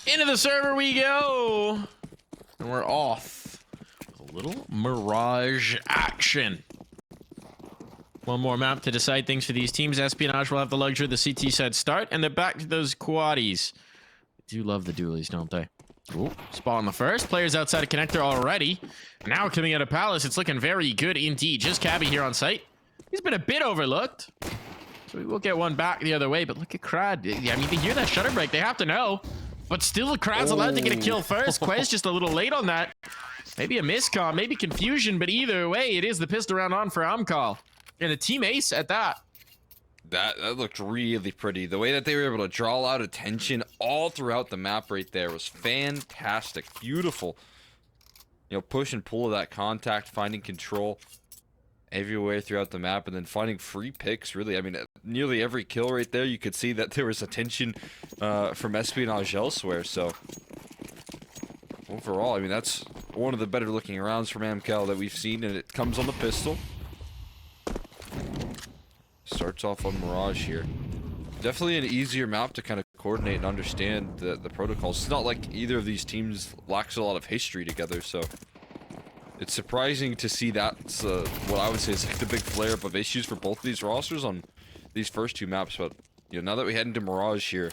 Into the server we go. And we're off. A little Mirage action. One more map to decide things for these teams. Espionage will have the luxury of the CT side start, and they're back to those quaddies. They do love the dualies, don't they? Ooh, spot on the first. Players outside of connector already. Now coming out of Palace, it's looking very good indeed. Just Cabby here on site. He's been a bit overlooked. So we will get one back the other way, but look at Crad. I mean, they hear that shutter break. They have to know. But still, Crad's allowed to get a kill first. Quez just a little late on that. Maybe a miscom, maybe confusion, but either way, it is the pistol round on for AMKAL. And a team ace at that. That looked really pretty. The way that they were able to draw out attention all throughout the map right there was fantastic. Beautiful. You know, push and pull of that contact, finding control everywhere throughout the map, and then finding free picks, really. I mean, nearly every kill right there, you could see that there was attention from Espionage elsewhere, so... Overall, I mean, that's one of the better looking rounds from AMKAL that we've seen, and it comes on the pistol. Starts off on Mirage here. Definitely an easier map to kind of coordinate and understand the protocols. It's not like either of these teams lacks a lot of history together, so it's surprising to see that's what I would say is like the big flare-up of issues for both of these rosters on these first two maps. But you know, now that we head into Mirage here,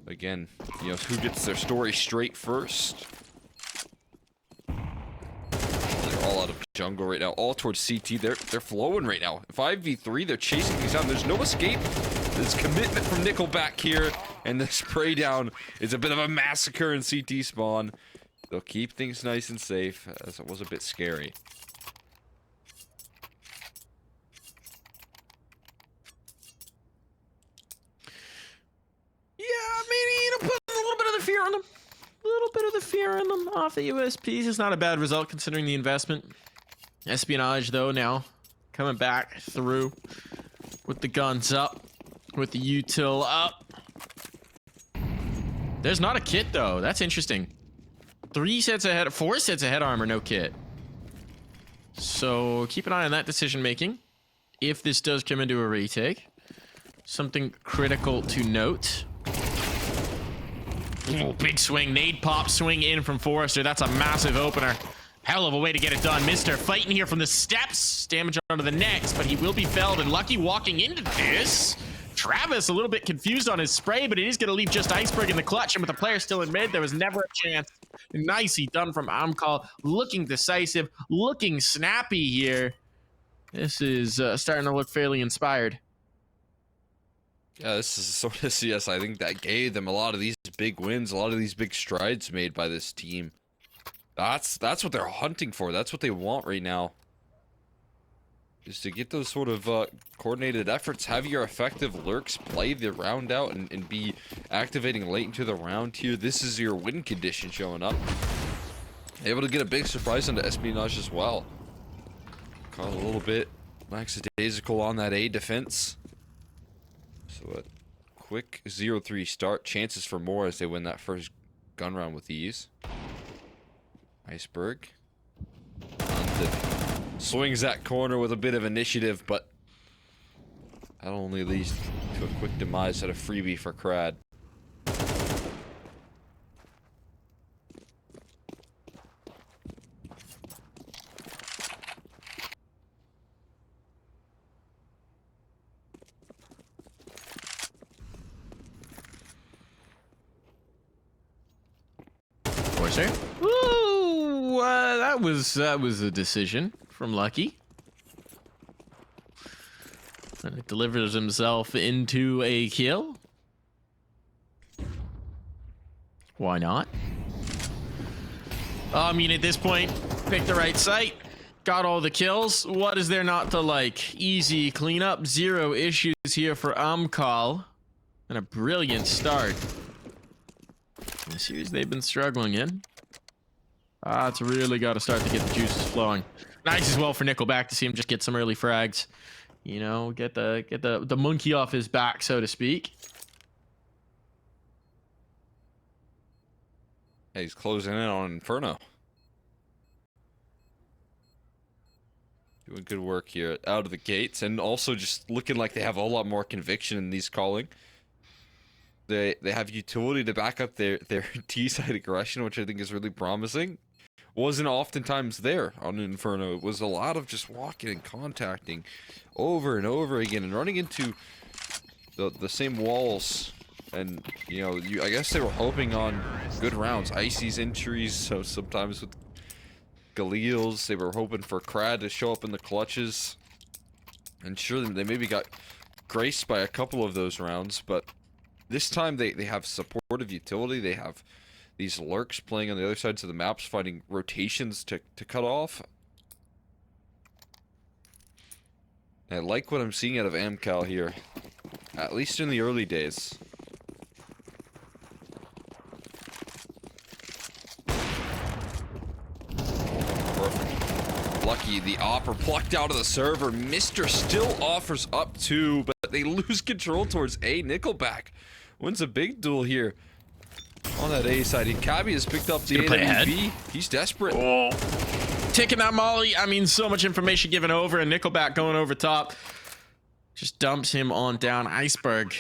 again, you know, who gets their story straight first? All out of jungle right now, all towards CT. They're flowing right now. 5v3, they're chasing things down. There's no escape. There's commitment from Nickelback here, and the spray down is a bit of a massacre in CT spawn. They'll keep things nice and safe, as it was a bit scary. Yeah, maybe, you know, put a little bit of the fear on them. A little bit of the fear in them off the USPs. It's not a bad result considering the investment. Espionage, though, now coming back through with the guns up, with the util up. There's not a kit, though. That's interesting. 4 sets of head armor, no kit. So keep an eye on that decision making. If this does come into a retake, something critical to note. Oh, big swing, nade pop, swing in from Forrester. That's a massive opener. Hell of a way to get it done. Mister fighting here from the steps. Damage onto the necks, but he will be felled. And Lucky walking into this. Travis a little bit confused on his spray, but it is going to leave just Iceberg in the clutch. And with the player still in mid, there was never a chance. Nicely done from AMKAL. Looking decisive, looking snappy here. This is starting to look fairly inspired. Yeah, this is sort of CS. I think that gave them a lot of these big wins, a lot of these big strides made by this team. That's what they're hunting for. That's what they want right now. Is to get those sort of coordinated efforts, have your effective lurks play the round out and be activating late into the round here. This is your win condition showing up. Able to get a big surprise into Espionage as well. Caught a little bit lackadaisical on that A defense. So a quick 0-3 start. Chances for more as they win that first gun round with ease. Iceberg. Swings that corner with a bit of initiative, but that only leads to a quick demise at a freebie for Crad. Forcer. Ooh, that was a decision from Lucky. And it delivers himself into a kill. Why not? I mean, at this point, pick the right site. Got all the kills. What is there not to like? Easy cleanup, 0 issues here for AMKAL. And a brilliant start. The series they've been struggling in. It's really got to start to get the juices flowing. Nice as well for Nickelback to see him just get some early frags. You know, get the monkey off his back, so to speak. Hey, he's closing in on Inferno. Doing good work here out of the gates, and also just looking like they have a whole lot more conviction in these calling. They have utility to back up their T-side aggression, which I think is really promising. Wasn't oftentimes there on Inferno. It was a lot of just walking and contacting over and over again and running into the same walls. And, you know, I guess they were hoping on good rounds. Icy's injuries, so sometimes with Galil's, they were hoping for Crad to show up in the clutches. And sure, they maybe got graced by a couple of those rounds, but this time they have supportive utility. They have these lurks playing on the other sides of the maps, finding rotations to cut off. I like what I'm seeing out of AMKAL here, at least in the early days. Perfect. Lucky, the offer plucked out of the server. Mr. still offers up 2, but they lose control towards A. Nickelback wins a big duel here on that A side. And Cabby has picked up the AWP. He's desperate. Oh. Taking that molly. I mean, so much information given over, and Nickelback going over top. Just dumps him on down Iceberg.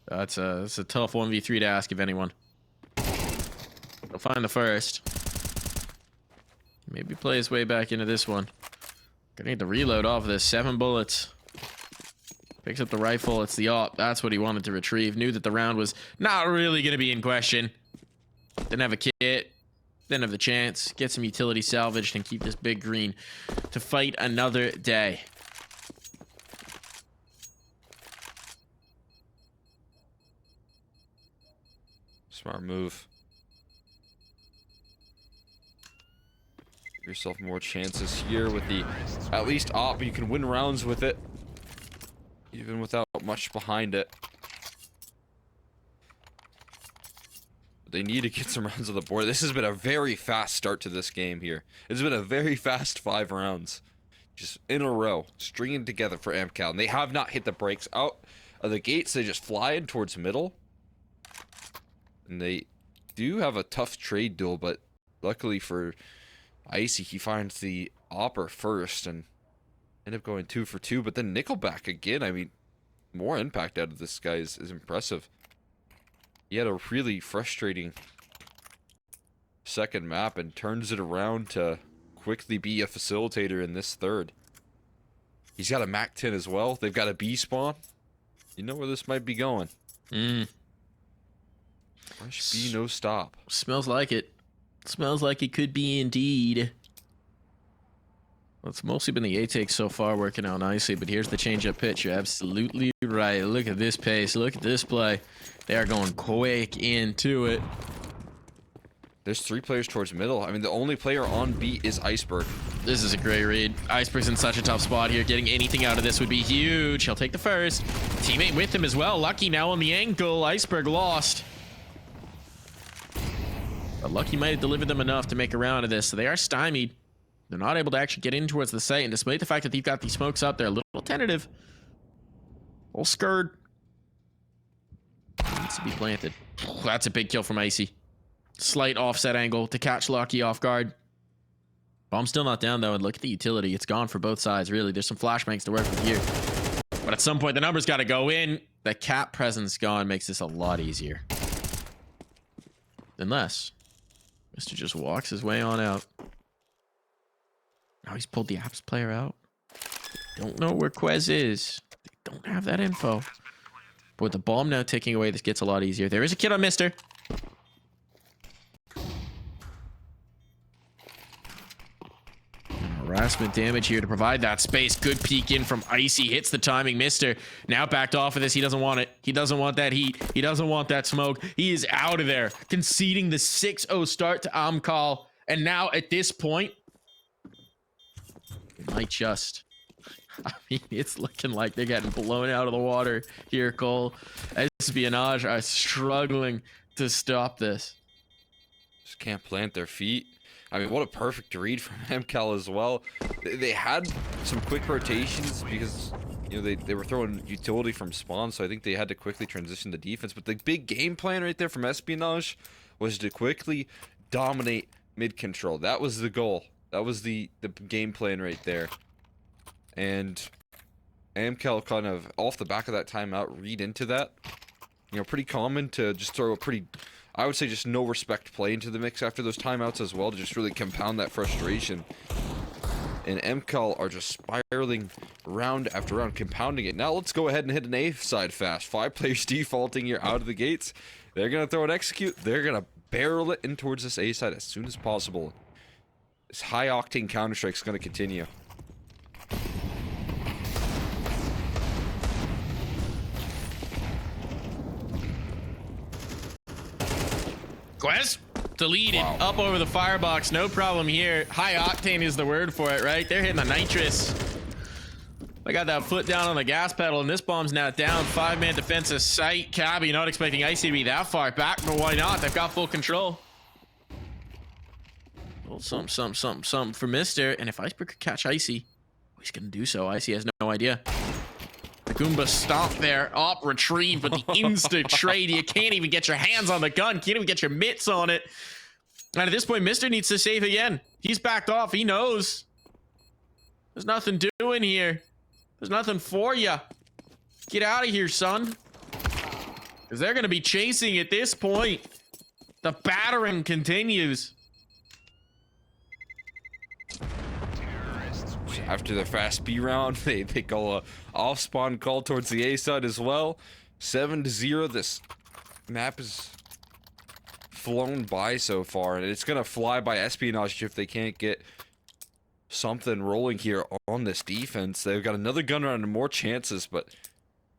That's a tough 1v3 to ask of anyone. He'll find the first. Maybe play his way back into this one. Gonna need to reload off of this. 7 bullets. Picks up the rifle. It's the op. That's what he wanted to retrieve. Knew that the round was not really going to be in question. Didn't have a kit. Didn't have the chance. Get some utility salvaged and keep this big green to fight another day. Smart move. Give yourself more chances here with the at least op. You can win rounds with it, even without much behind it. They need to get some rounds on the board. This has been a very fast start to this game here. It's been a very fast 5 rounds. Just in a row, stringing together for AMKAL. And they have not hit the brakes out of the gates. They just fly in towards middle. And they do have a tough trade duel, but luckily for Icy, he finds the opper first and end up going 2 for 2. But then Nickelback again, I mean, more impact out of this guy is impressive. He had a really frustrating second map and turns it around to quickly be a facilitator in this third. He's got a MAC 10 as well. They've got a B spawn. You know where this might be going. Fresh B, no stop. Smells like it. Smells like it could be indeed. Well, it's mostly been the A take so far working out nicely, but here's the change-up pitch. You're absolutely right. Look at this pace. Look at this play. They are going quick into it. There's 3 players towards middle. I mean, the only player on B is Iceberg. This is a great read. Iceberg's in such a tough spot here. Getting anything out of this would be huge. He'll take the first. Teammate with him as well. Lucky now on the ankle. Iceberg lost. But Lucky might have delivered them enough to make a round of this, so they are stymied. They're not able to actually get in towards the site, and despite the fact that they've got these smokes up, they're a little tentative. A little scared. Needs to be planted. That's a big kill from Icy. Slight offset angle to catch Lucky off guard. Bomb's still not down, though, and look at the utility. It's gone for both sides, really. There's some flashbangs to work with here. But at some point, the numbers got to go in. The cap presence gone makes this a lot easier. Unless Mr. just walks his way on out. Now he's pulled the apps player out. Don't know where Quez is. They don't have that info. But with the bomb now taking away, this gets a lot easier. There is a kid on Mister. Harassment damage here to provide that space. Good peek in from Icy. Hits the timing. Mister now backed off of this. He doesn't want it. He doesn't want that heat. He doesn't want that smoke. He is out of there. Conceding the 6-0 start to AMKAL. And now at this point, it might just... I mean, it's looking like they're getting blown out of the water here, Cole. Espionage are struggling to stop this. Just can't plant their feet. I mean, what a perfect read from AMKAL as well. They had some quick rotations because, you know, they were throwing utility from spawn, so I think they had to quickly transition to defense. But the big game plan right there from Espionage was to quickly dominate mid control. That was the goal. That was the game plan right there. And AMKAL kind of, off the back of that timeout, read into that. You know, pretty common to just throw a pretty, I would say just no respect play into the mix after those timeouts as well, to just really compound that frustration. And AMKAL are just spiraling round after round, compounding it. Now let's go ahead and hit an A side fast. 5 players defaulting here out of the gates. They're going to throw an execute. They're going to barrel it in towards this A side as soon as possible. This high-octane Counter-Strike is going to continue. Quest deleted. Up over the firebox, no problem here. High octane is the word for it, right? They're hitting the nitrous. I got that foot down on the gas pedal, and this bomb's now down. 5-man defensive site. Cabby not expecting Icy to be that far back, but why not? They've got full control. Well, something for Mister. And if Iceberg could catch Icy, he's gonna do so. Icy has no idea. The Goomba stomp there, up, retrieve, but the instant trade, you can't even get your hands on the gun, can't even get your mitts on it. And at this point, Mister needs to save again. He's backed off, he knows. There's nothing doing here. There's nothing for you. Get out of here, son. Because they're going to be chasing at this point. The battering continues. After their fast B round, they call a off-spawn call towards the A side as well. 7-0. This map is flown by so far, and it's gonna fly by Espionage if they can't get something rolling here on this defense. They've got another gun round and more chances, but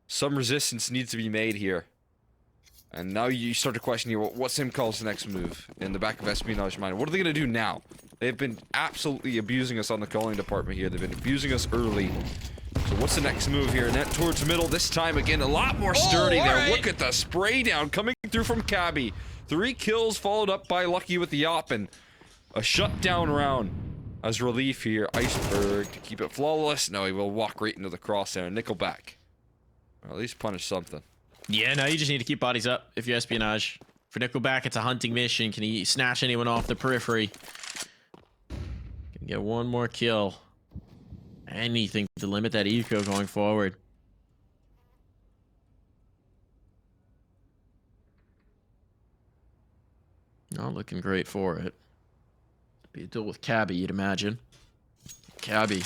some resistance needs to be made here. And now you start to question here, what's AMKAL's next move in the back of Espionage mind? What are they gonna do now? They've been absolutely abusing us on the calling department here. They've been abusing us early. So what's the next move here? Net towards middle. This time again, a lot more sturdy there. Right. Look at the spray down coming through from Cabby. 3 kills followed up by Lucky with the op, and a shutdown round as relief here. Iceberg to keep it flawless. No, he will walk right into the crosshair. Nickelback. Or at least punish something. Yeah, now you just need to keep bodies up if you're Espionage. For Nickelback, it's a hunting mission. Can he snatch anyone off the periphery? Can get one more kill. Anything to limit that eco going forward. Not looking great for it. Be a deal with Cabby, you'd imagine. Cabby.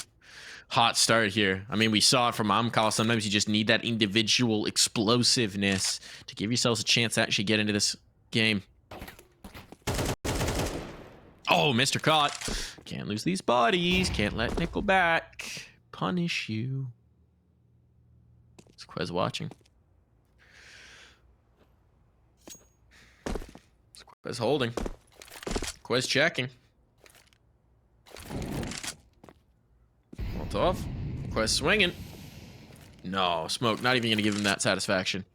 Hot start here. I mean, we saw it from AMKAL. Sometimes you just need that individual explosiveness to give yourselves a chance to actually get into this game. Oh, Mr. Caught. Can't lose these bodies. Can't let Nickelback punish you. Is Quez watching? Is Quez holding? Quez checking. Molotov. Quez swinging. No, smoke. Not even going to give him that satisfaction.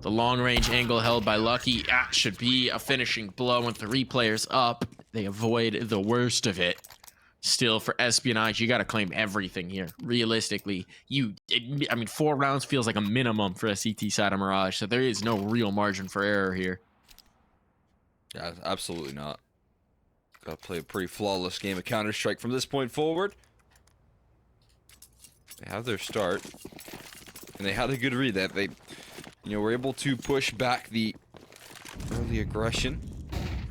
The long-range angle held by Lucky. That should be a finishing blow. With 3 players up, they avoid the worst of it. Still, for Espionage, you got to claim everything here. Realistically, I mean, 4 rounds feels like a minimum for a CT side of Mirage, so there is no real margin for error here. Yeah, absolutely not. Got to play a pretty flawless game of Counter-Strike from this point forward. They have their start, and they had a good read that they, were able to push back the early aggression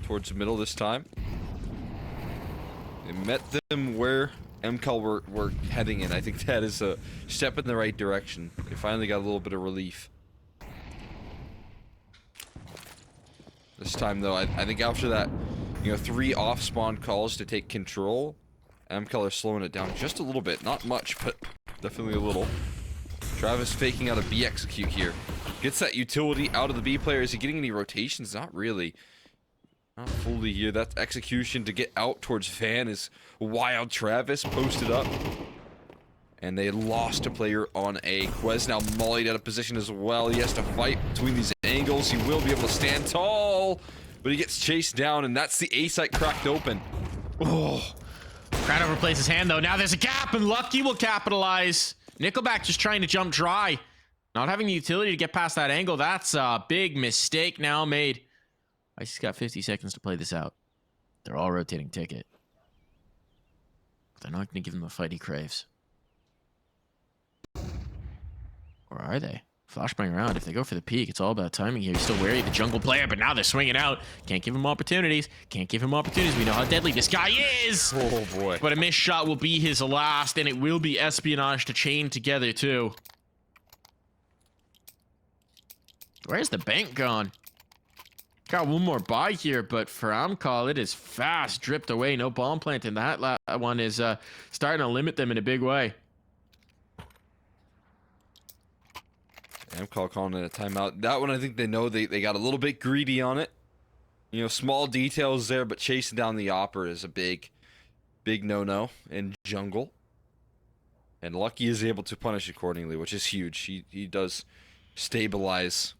towards the middle this time. They met them where AMKAL were heading in. I think that is a step in the right direction. They finally got a little bit of relief. This time, though, I think after that, 3 off-spawn calls to take control, AMKAL are slowing it down just a little bit. Not much, but definitely a little. Travis faking out a B execute here. Gets that utility out of the B player. Is he getting any rotations? Not really. Not fully here. That execution to get out towards Van is wild. Travis posted up. And they lost a player on A. Quez now mollied out of position as well. He has to fight between these angles. He will be able to stand tall. But he gets chased down, and that's the A site cracked open. Oh. Crowd overplays his hand, though. Now there's a gap, and Lucky will capitalize. Nickelback just trying to jump dry. Not having the utility to get past that angle. That's a big mistake now made. Ice's got 50 seconds to play this out. They're all rotating ticket. They're not going to give him the fight he craves. are they? Flashbang around. If they go for the peak, it's all about timing here. He's still wary of the jungle player, but now they're swinging out. Can't give him opportunities. Can't give him opportunities. We know how deadly this guy is. Oh, boy. But a missed shot will be his last, and it will be Espionage to chain together, too. Where's the bank gone? Got one more buy here, but for AMKAL, it is fast dripped away. No bomb plant, and that one is starting to limit them in a big way. AMKAL calling it a timeout. That one, I think they know they got a little bit greedy on it. You know, small details there, but chasing down the Opera is a big no-no in jungle. And Lucky is able to punish accordingly, which is huge. He does stabilize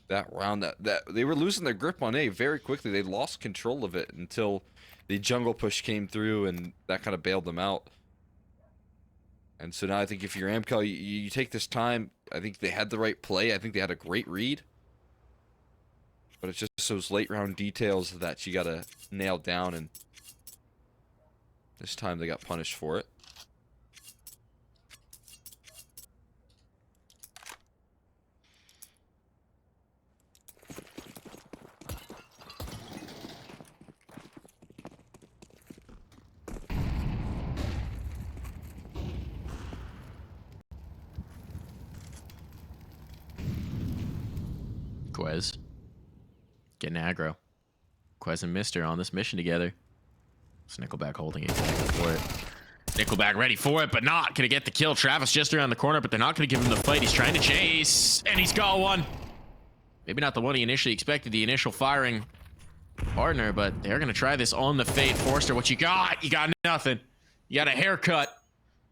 that round. That they were losing their grip on A very quickly. They lost control of it until the jungle push came through, and that kind of bailed them out. And so now I think if you're AMKAL, you take this time. I think they had the right play. I think they had a great read. But it's just those late round details that you got to nail down, and this time they got punished for it. Quez. Getting aggro. Quez and Mister on this mission together. It's Nickelback holding it. For it. Nickelback ready for it, but not gonna get the kill. Travis just around the corner, but they're not gonna give him the fight. He's trying to chase, and he's got one. Maybe not the one he initially expected, the initial firing partner, but they're gonna try this on the fade. Forster, what you got? You got nothing. You got a haircut.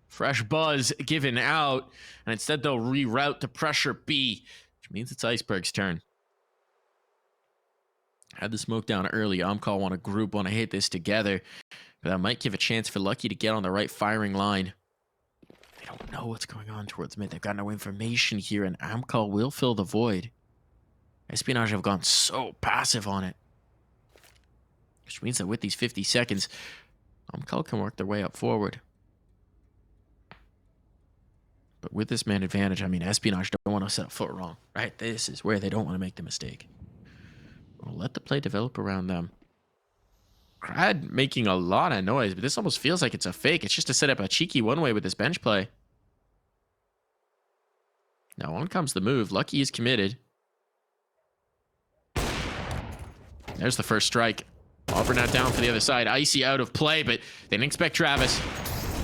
Fresh buzz given out, and instead they'll reroute to pressure B, which means it's Iceberg's turn. Had the smoke down early. AMKAL want to group, want to hit this together. But that might give a chance for Lucky to get on the right firing line. They don't know what's going on towards mid. They've got no information here, and AMKAL will fill the void. Espionage have gone so passive on it. Which means that with these 50 seconds, AMKAL can work their way up forward. But with this man advantage, I mean, Espionage don't want to set a foot wrong, right? This is where they don't want to make the mistake. We'll let the play develop around them. Crad making a lot of noise, but this almost feels like it's a fake. It's just to set up a cheeky one-way with this bench play. Now on comes the move. Lucky is committed. There's the first strike. Auburn out down for the other side. Icy out of play, but they didn't expect Travis.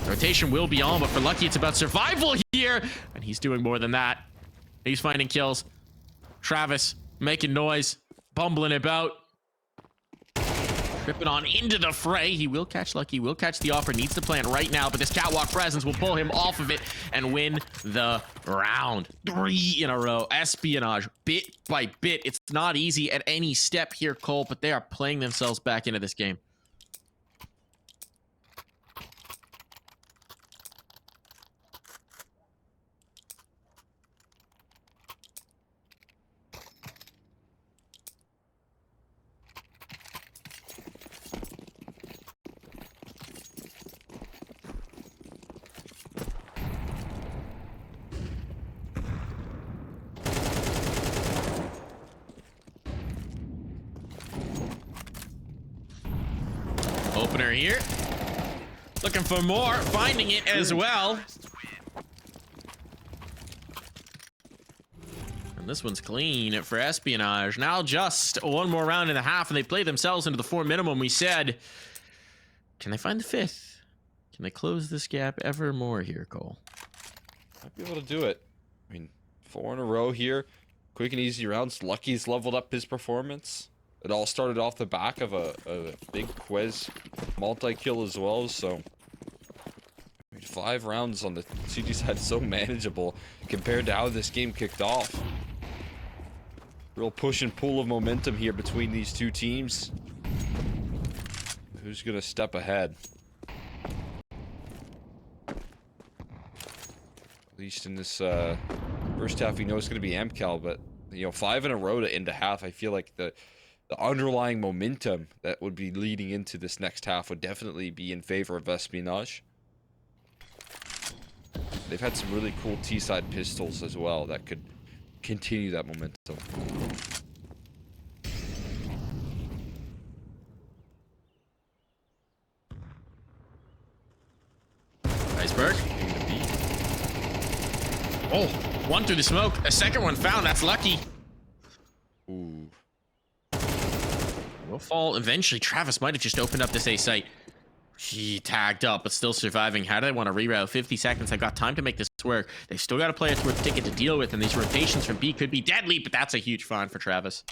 Rotation will be on, but for Lucky, it's about survival here. And he's doing more than that. He's finding kills. Travis making noise. Bumbling about. Tripping on into the fray. He will catch Lucky. Will catch the offer. Needs to plan right now, but this catwalk presence will pull him off of it and win the round. 3 in a row. Espionage, bit by bit. It's not easy at any step here, Cole, but they are playing themselves back into this game. Opener here. Looking for more. Finding it as well. And this one's clean for Espionage. Now just one more round and a half, and they play themselves into the 4 minimum. We said, can they find the 5th? Can they close this gap ever more here, Cole? Might be able to do it. I mean, 4 in a row here. Quick and easy rounds. Lucky's leveled up his performance. It all started off the back of a big Quez multi-kill as well, so I mean, 5 rounds on the CG side is so manageable compared to how this game kicked off. Real push and pull of momentum here between these two teams. Who's gonna step ahead? At least in this first half, we know it's gonna be AMKAL, but you know, 5 in a row to end a half, I feel like the underlying momentum that would be leading into this next half would definitely be in favor of Espionage. They've had some really cool T-side pistols as well that could continue that momentum. Iceberg. Oh, one through the smoke. A second one found. That's lucky. Ooh. Will fall eventually. Travis might have just opened up this A site. He tagged up, but still surviving. How do they want to reroute? 50 seconds. I got time to make this work. They still got a player's worth ticket to deal with, and these rotations from B could be deadly, but that's a huge find for Travis.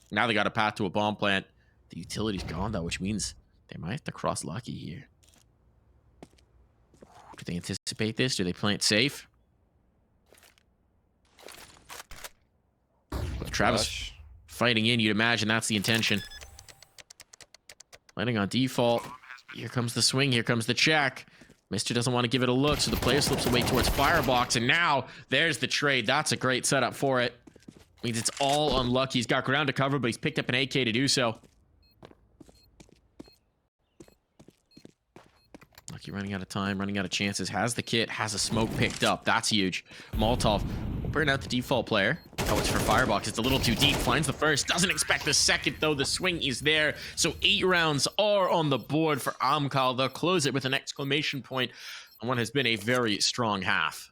Now they got a path to a bomb plant. The utility's gone, though, which means they might have to cross Lucky here. Do they anticipate this? Do they play it safe? With Travis fighting in, you'd imagine that's the intention. Landing on default. Here comes the swing. Here comes the check. Mister doesn't want to give it a look, so the player slips away towards Firebox, and now there's the trade. That's a great setup for it. Means it's all unlucky. He's got ground to cover, but he's picked up an AK to do so. Lucky running out of time, running out of chances. Has the kit, has a smoke picked up. That's huge. Molotov will burn out the default player. Oh, it's for Firebox. It's a little too deep. Finds the first. Doesn't expect the second, though. The swing is there. So 8 rounds are on the board for AMKAL. They'll close it with an exclamation point on what has been a very strong half.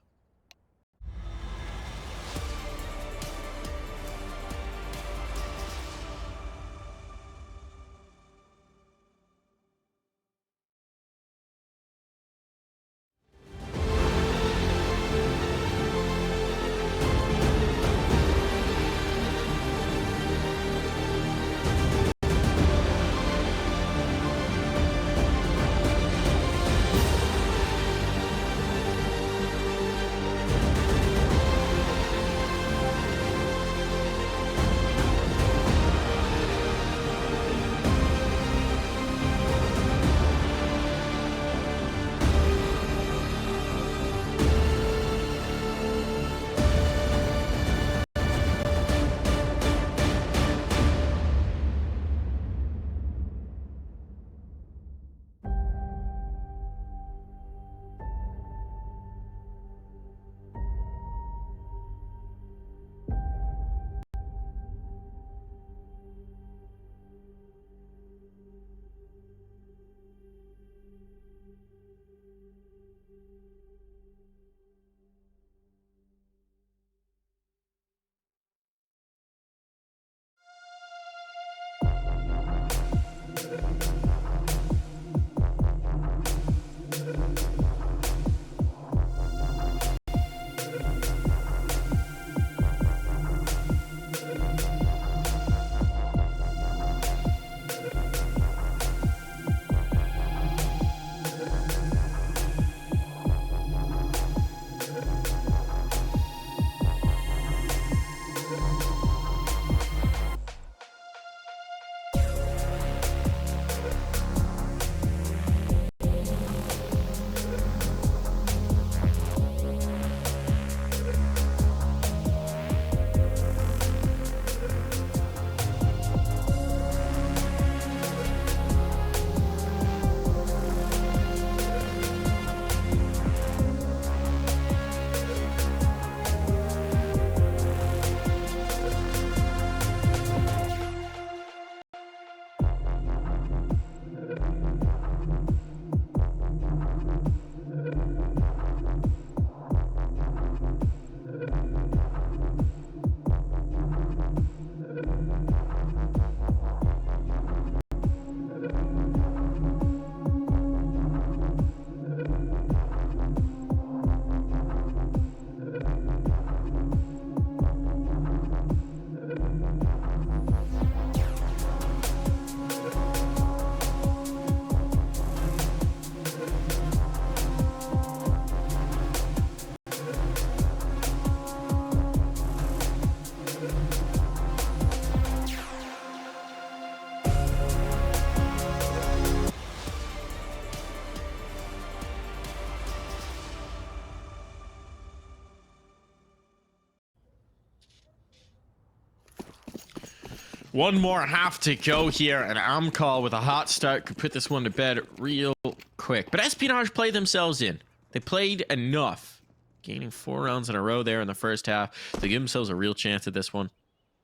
One more half to go here, and AMKAL with a hot start could put this one to bed real quick. But Espionage played themselves in. They played enough gaining 4 rounds in a row there in the first half to give themselves a real chance at this one.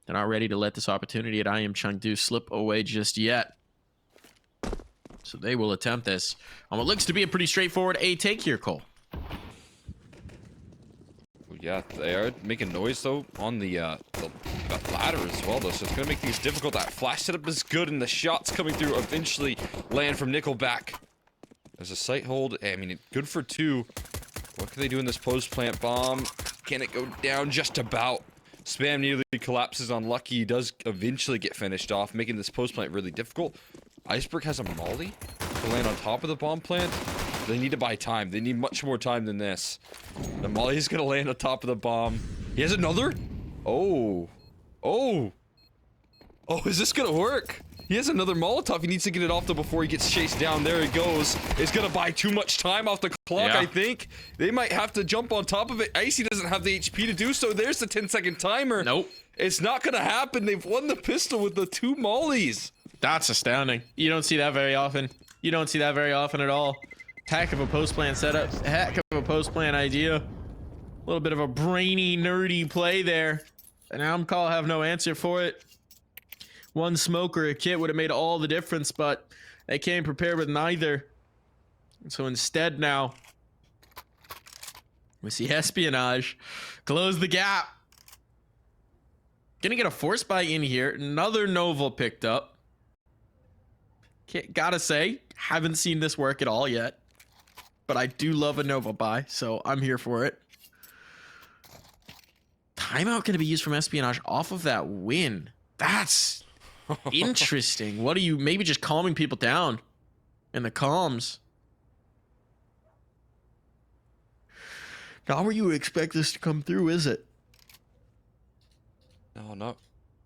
They're not ready to let this opportunity at IEM Chengdu slip away just yet. So they will attempt this on what looks to be a pretty straightforward A take here, Cole. Yeah, they are making noise though on the ladder as well though, so it's gonna make things difficult. That flash setup is good, and the shots coming through eventually land from Nickelback. There's a sight hold. I mean, good for 2. What can they do in this post plant bomb? Can it go down? Just about. Spam nearly collapses on Lucky. He does eventually get finished off, making this post plant really difficult. Iceberg has a molly to land on top of the bomb plant. They need to buy time. They need much more time than this. The molly's gonna land on top of the bomb. He has another? Oh. Oh. Oh, is this gonna work? He has another Molotov. He needs to get it off though before he gets chased down. There he goes. It's gonna buy too much time off the clock, Yeah. I think. They might have to jump on top of it. Icy doesn't have the HP to do so. There's the 10-second timer. Nope. It's not gonna happen. They've won the pistol with the 2 mollies. That's astounding. You don't see that very often. You don't see that very often at all. Heck of a post-plan setup. Heck of a post-plan idea. A little bit of a brainy, nerdy play there. And AMKAL have no answer for it. One smoke or a kit would have made all the difference, but they came prepared with neither. So instead now, we see Espionage close the gap. Gonna get a force buy in here. Another Nova picked up. Gotta say, haven't seen this work at all yet. But I do love a Nova buy, so I'm here for it. Timeout gonna be used from Espionage off of that win. That's interesting. What are you, maybe just calming people down in the comms? Not where you would expect this to come through, is it? No, not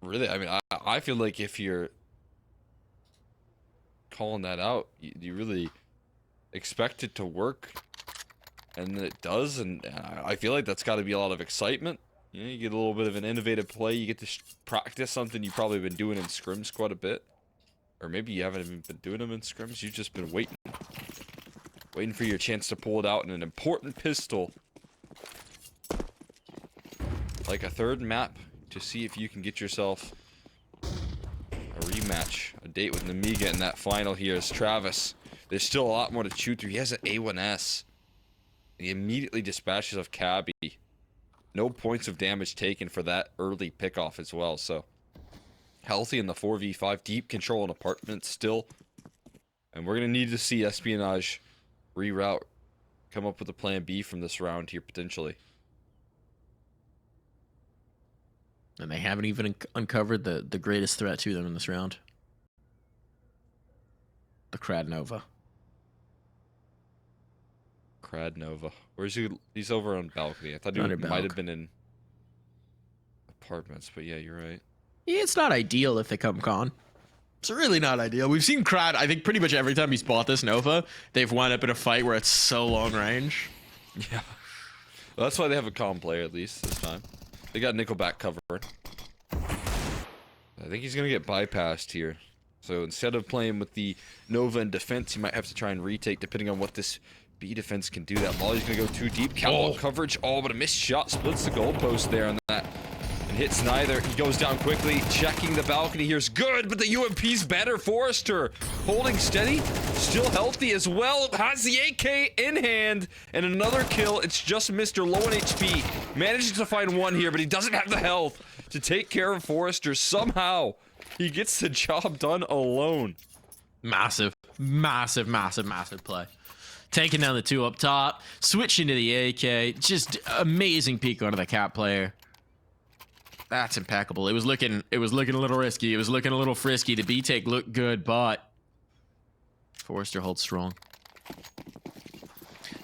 really. I mean, I feel like if you're calling that out, you really expect it to work, and it does, and I feel like that's got to be a lot of excitement. You know, you get a little bit of an innovative play, you get to practice something you've probably been doing in scrims quite a bit, or maybe you haven't even been doing them in scrims, you've just been waiting for your chance to pull it out in an important pistol, like a third map, to see if you can get yourself a rematch, a date with Namiga in that final here. As Travis, there's still a lot more to chew through. He has an A1S. He immediately dispatches of Cabby. No points of damage taken for that early pickoff as well. So healthy in the 4v5. Deep control in apartments still. And we're going to need to see Espionage reroute. Come up with a plan B from this round here potentially. And they haven't even uncovered the greatest threat to them in this round. The Crad Nova. Crad Nova. Where's he? He's over on balcony. I thought he might have been in apartments, but yeah, you're right. Yeah, it's not ideal if they come con. It's really not ideal. We've seen Crad, I think pretty much every time he's bought this Nova, they've wound up in a fight where it's so long range. Yeah. Well, that's why they have a calm player at least this time. They got Nickelback covered. I think he's going to get bypassed here. So instead of playing with the Nova in defense, he might have to try and retake depending on what this B defense can do. That Molly's going to go too deep. Catwalk coverage. Oh, but a missed shot. Splits the goalpost there on that. And hits neither. He goes down quickly. Checking the balcony here is good, but the UMP's better. Forrester holding steady. Still healthy as well. Has the AK in hand. And another kill. It's just Mr. Low on HP. Manages to find one here, but he doesn't have the health to take care of Forrester. Somehow, he gets the job done alone. Massive, massive, massive, massive play. Taking down the 2 up top. Switching to the AK. Just amazing peek onto the Cat player. That's impeccable. It was looking a little risky. It was looking a little frisky. The B take looked good, but Forrester holds strong.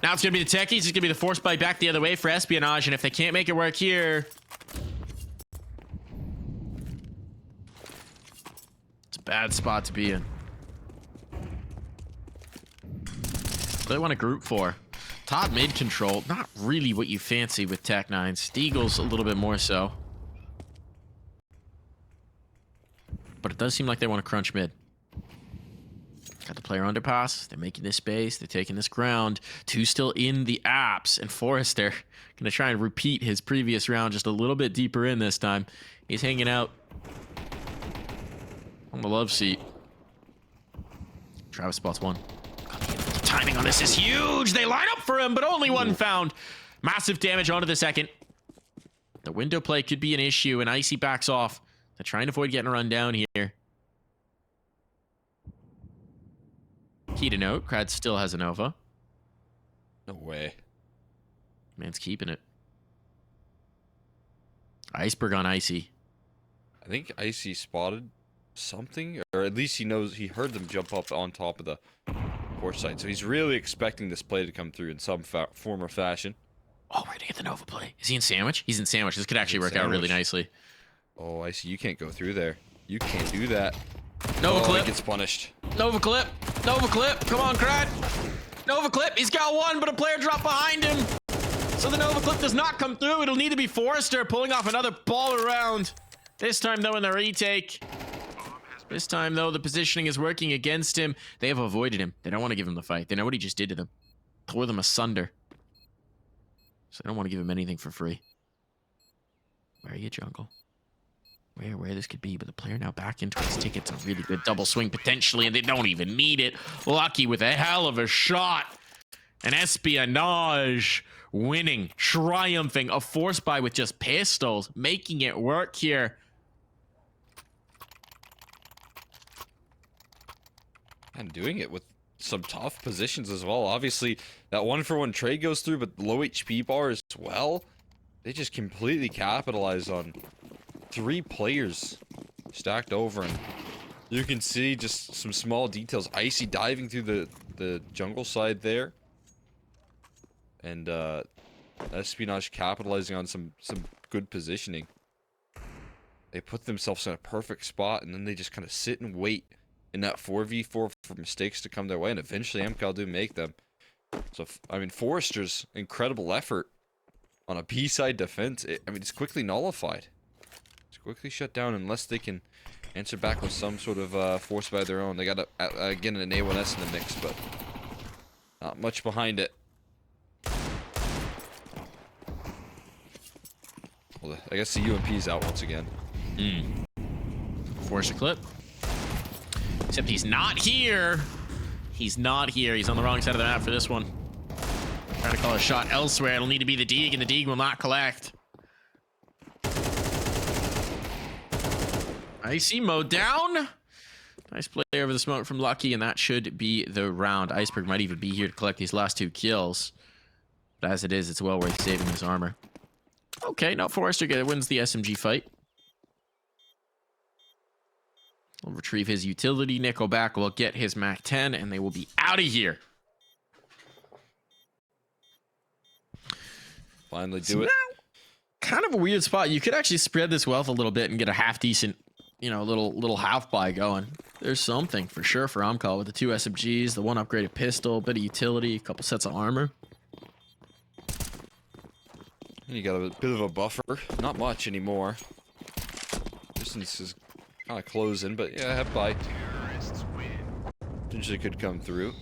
Now it's gonna be the techies. It's gonna be the force bite back the other way for Espionage, and if they can't make it work here, it's a bad spot to be in. What do they want to group for? Top mid control, not really what you fancy with Tech 9s. Deagle's a little bit more so. But it does seem like they want to crunch mid. Got the player underpass. They're making this space. They're taking this ground. Two still in the apps. And Forrester going to try and repeat his previous round just a little bit deeper in this time. He's hanging out on the love seat. Travis spots one. The timing on this is huge. They line up for him, but only one found. Massive damage onto the second. The window play could be an issue, and Icy backs off. They're trying to avoid getting a run down here. Key to note, Krad still has a Nova. No way. Man's keeping it. Iceberg on Icy. I think Icy spotted something, or at least he knows, he heard them jump up on top of the port side. So he's really expecting this play to come through in some form or fashion. Oh, we're gonna get the Nova play. Is he in sandwich? He's in sandwich. This could actually work out really nicely. Oh, Icy, you can't go through there. You can't do that. Nova clip. He gets punished. Nova clip. Nova clip. Come on, Krad. Nova clip. He's got one, but a player dropped behind him. So the Nova clip does not come through. It'll need to be Forrester pulling off another ball around. This time, though, in the retake. This time, though, the positioning is working against him. They have avoided him. They don't want to give him the fight. They know what he just did to them. Tore them asunder. So they don't want to give him anything for free. Where are you, jungle? Where this could be, but the player now back into his tickets. A really good double swing potentially, and they don't even need it. Lucky with a hell of a shot. An Espionage winning, triumphing, a force buy with just pistols, making it work here. And doing it with some tough positions as well. Obviously, that 1-for-1 trade goes through, but low HP bar as well. They just completely capitalize on 3 players stacked over, and you can see just some small details. Icy diving through the jungle side there, and Espionage capitalizing on some good positioning. They put themselves in a perfect spot, and then they just kind of sit and wait in that 4v4 for mistakes to come their way, and eventually AMKAL do make them. So, I mean, Forrester's incredible effort on a B-side defense, it's quickly nullified. It's quickly shut down unless they can answer back with some sort of force by their own. They got, again, an A1S in the mix, but not much behind it. Well, I guess the UMP's out once again. Forrester clip. Except he's not here. He's not here. He's on the wrong side of the map for this one. Trying to call a shot elsewhere. It'll need to be the Deeg, and the Deeg will not collect. Icy mowed down. Nice play over the smoke from Lucky, and that should be the round. Iceberg might even be here to collect these last 2 kills. But as it is, it's well worth saving his armor. Okay, now Forrester wins the SMG fight. We'll retrieve his utility. Nickelback will get his MAC-10, and they will be out of here. Finally do it. Kind of a weird spot. You could actually spread this wealth a little bit and get a half-decent, you know, little half buy going. There's something for sure for AMKAL with the 2 SMGs, the 1 upgraded pistol, bit of utility, a couple sets of armor. You got a bit of a buffer. Not much anymore. Distance is kind of closing, but yeah, head by. Potentially could come through.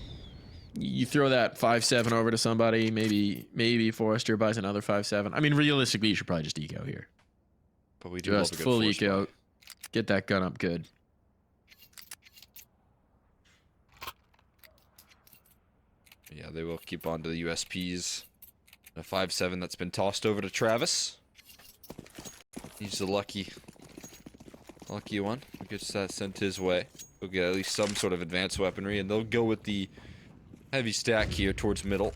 You throw that 5-7 over to somebody, maybe Forrester buys another 5-7. I mean, realistically, you should probably just eco here. But we do just love a good full force eco. buy. Get that gun up good. Yeah, they will keep on to the USPs. A 5-7 that's been tossed over to Travis. He's the lucky one. Gets that sent his way. He'll get at least some sort of advanced weaponry, and they'll go with the heavy stack here towards middle.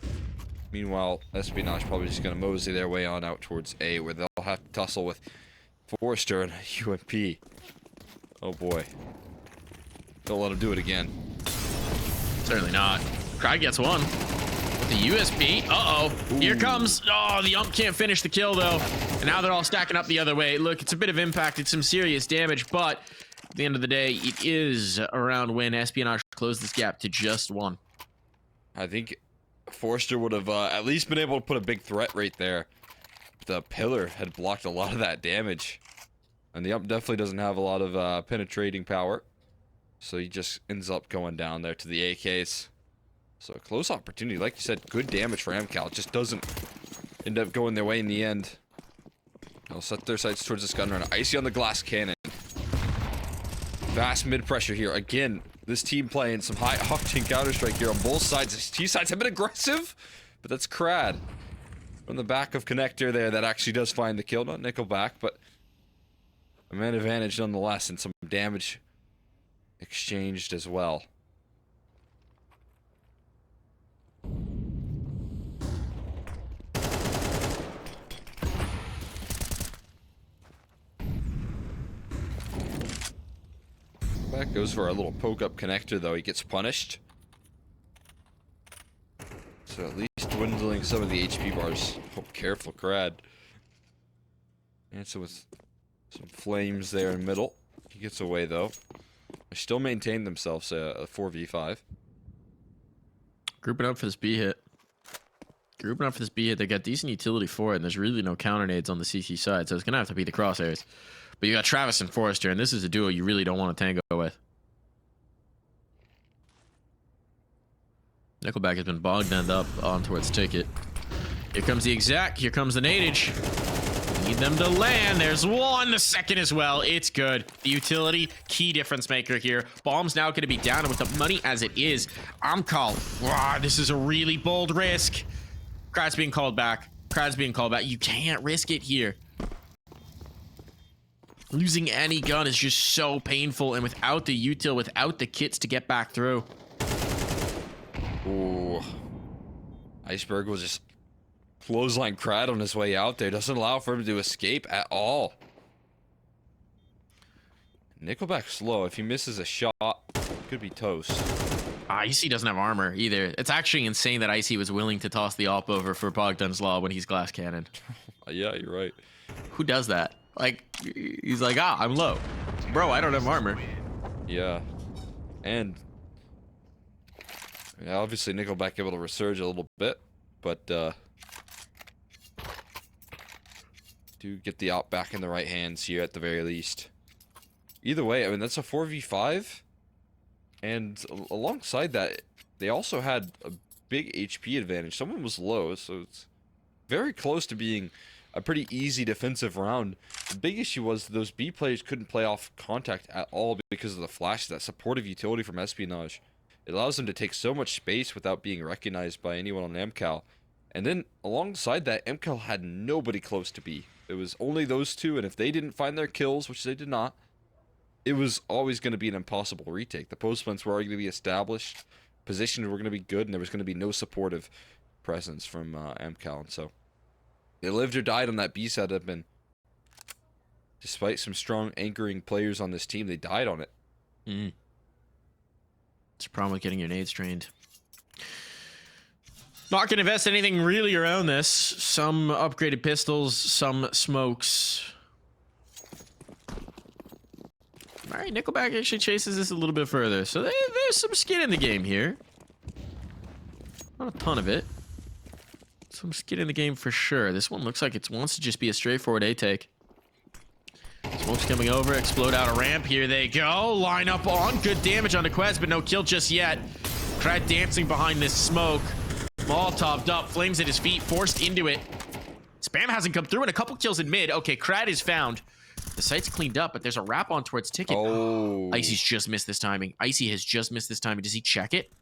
Meanwhile, Espionage probably just going to mosey their way on out towards A, where they'll have to tussle with Forrester and UMP. Oh boy. Don't let him do it again. Certainly not. Cry gets one. With the USP. Uh-oh. Here comes. Oh, the ump can't finish the kill, though. And now they're all stacking up the other way. Look, it's a bit of impact. It's some serious damage, but at the end of the day, it is a round win. Espionage closed this gap to just 1. I think Forrester would have at least been able to put a big threat right there. The pillar had blocked a lot of that damage. And the ump definitely doesn't have a lot of penetrating power. So he just ends up going down there to the AKs. So a close opportunity. Like you said, good damage for AMKAL. It just doesn't end up going their way in the end. They'll set their sights towards this gun runner. Icy on the glass cannon. Fast mid pressure here. Again, this team playing some high octane Counter-Strike here on both sides. These two sides have been aggressive, but that's Crad from the back of connector there that actually does find the kill. Not Nickelback, but a man advantage nonetheless, and some damage exchanged as well. Back goes for our little poke up connector though. He gets punished. So at least dwindling some of the HP bars. Oh, careful, Crad. And so with some flames there in middle. He gets away though. They still maintain themselves a 4v5. Grouping up for this B hit. Grouping up for this B hit. They got decent utility for it, and there's really no counter nades on the CC side, so it's gonna have to be the crosshairs. But you got Travis and Forrester, and this is a duo you really don't want to tango with. Nickelback has been bogged up on towards ticket. Here comes the exact. Here comes the nadage. Need them to land. There's one. The second as well. It's good. The utility, key difference maker here. Bomb's now going to be down, and with the money as it is, AMKAL. Wow, this is a really bold risk. Krad's being called back. Krad's being called back. You can't risk it here. Losing any gun is just so painful, and without the util, without the kits to get back through. Ooh. Iceberg was just clothesline Crad on his way out there. Doesn't allow for him to escape at all. Nickelback slow. If he misses a shot, could be toast. Icy doesn't have armor either. It's actually insane that Icy was willing to toss the op over for Bogdan's Law when he's glass cannon. Yeah, you're right. Who does that? Like, he's like, I'm low. Bro, I don't have armor. Yeah. And yeah, obviously Nickelback able to resurge a little bit, but do get the op back in the right hands here at the very least. Either way, I mean, that's a 4v5, and alongside that, they also had a big HP advantage. Someone was low, so it's very close to being a pretty easy defensive round. The big issue was those B players couldn't play off contact at all because of the flash, that supportive utility from Espionage. It allows them to take so much space without being recognized by anyone on AMKAL. And then alongside that, AMKAL had nobody close to B. It was only those two, and if they didn't find their kills, which they did not, it was always going to be an impossible retake. The post plants were already going to be established, positions were going to be good, and there was going to be no supportive presence from AMKAL. And so they lived or died on that B setup, and despite some strong anchoring players on this team, they died on it. It's a problem with getting your nades trained. Not going to invest anything really around this. Some upgraded pistols, some smokes. All right, Nickelback actually chases this a little bit further. So there's some skin in the game here. Not a ton of it. Some skin in the game for sure. This one looks like it wants to just be a straightforward A-take. Smoke's coming over, explode out a ramp. Here they go. Line up on. Good damage on the Quest, but no kill just yet. Crad dancing behind this smoke. Molotov'd up, flames at his feet, forced into it. Spam hasn't come through, and a couple kills in mid. Okay, Crad is found. The site's cleaned up, but there's a wrap on towards ticket. Oh. Icy's just missed this timing. Icy has just missed this timing. Does he check it?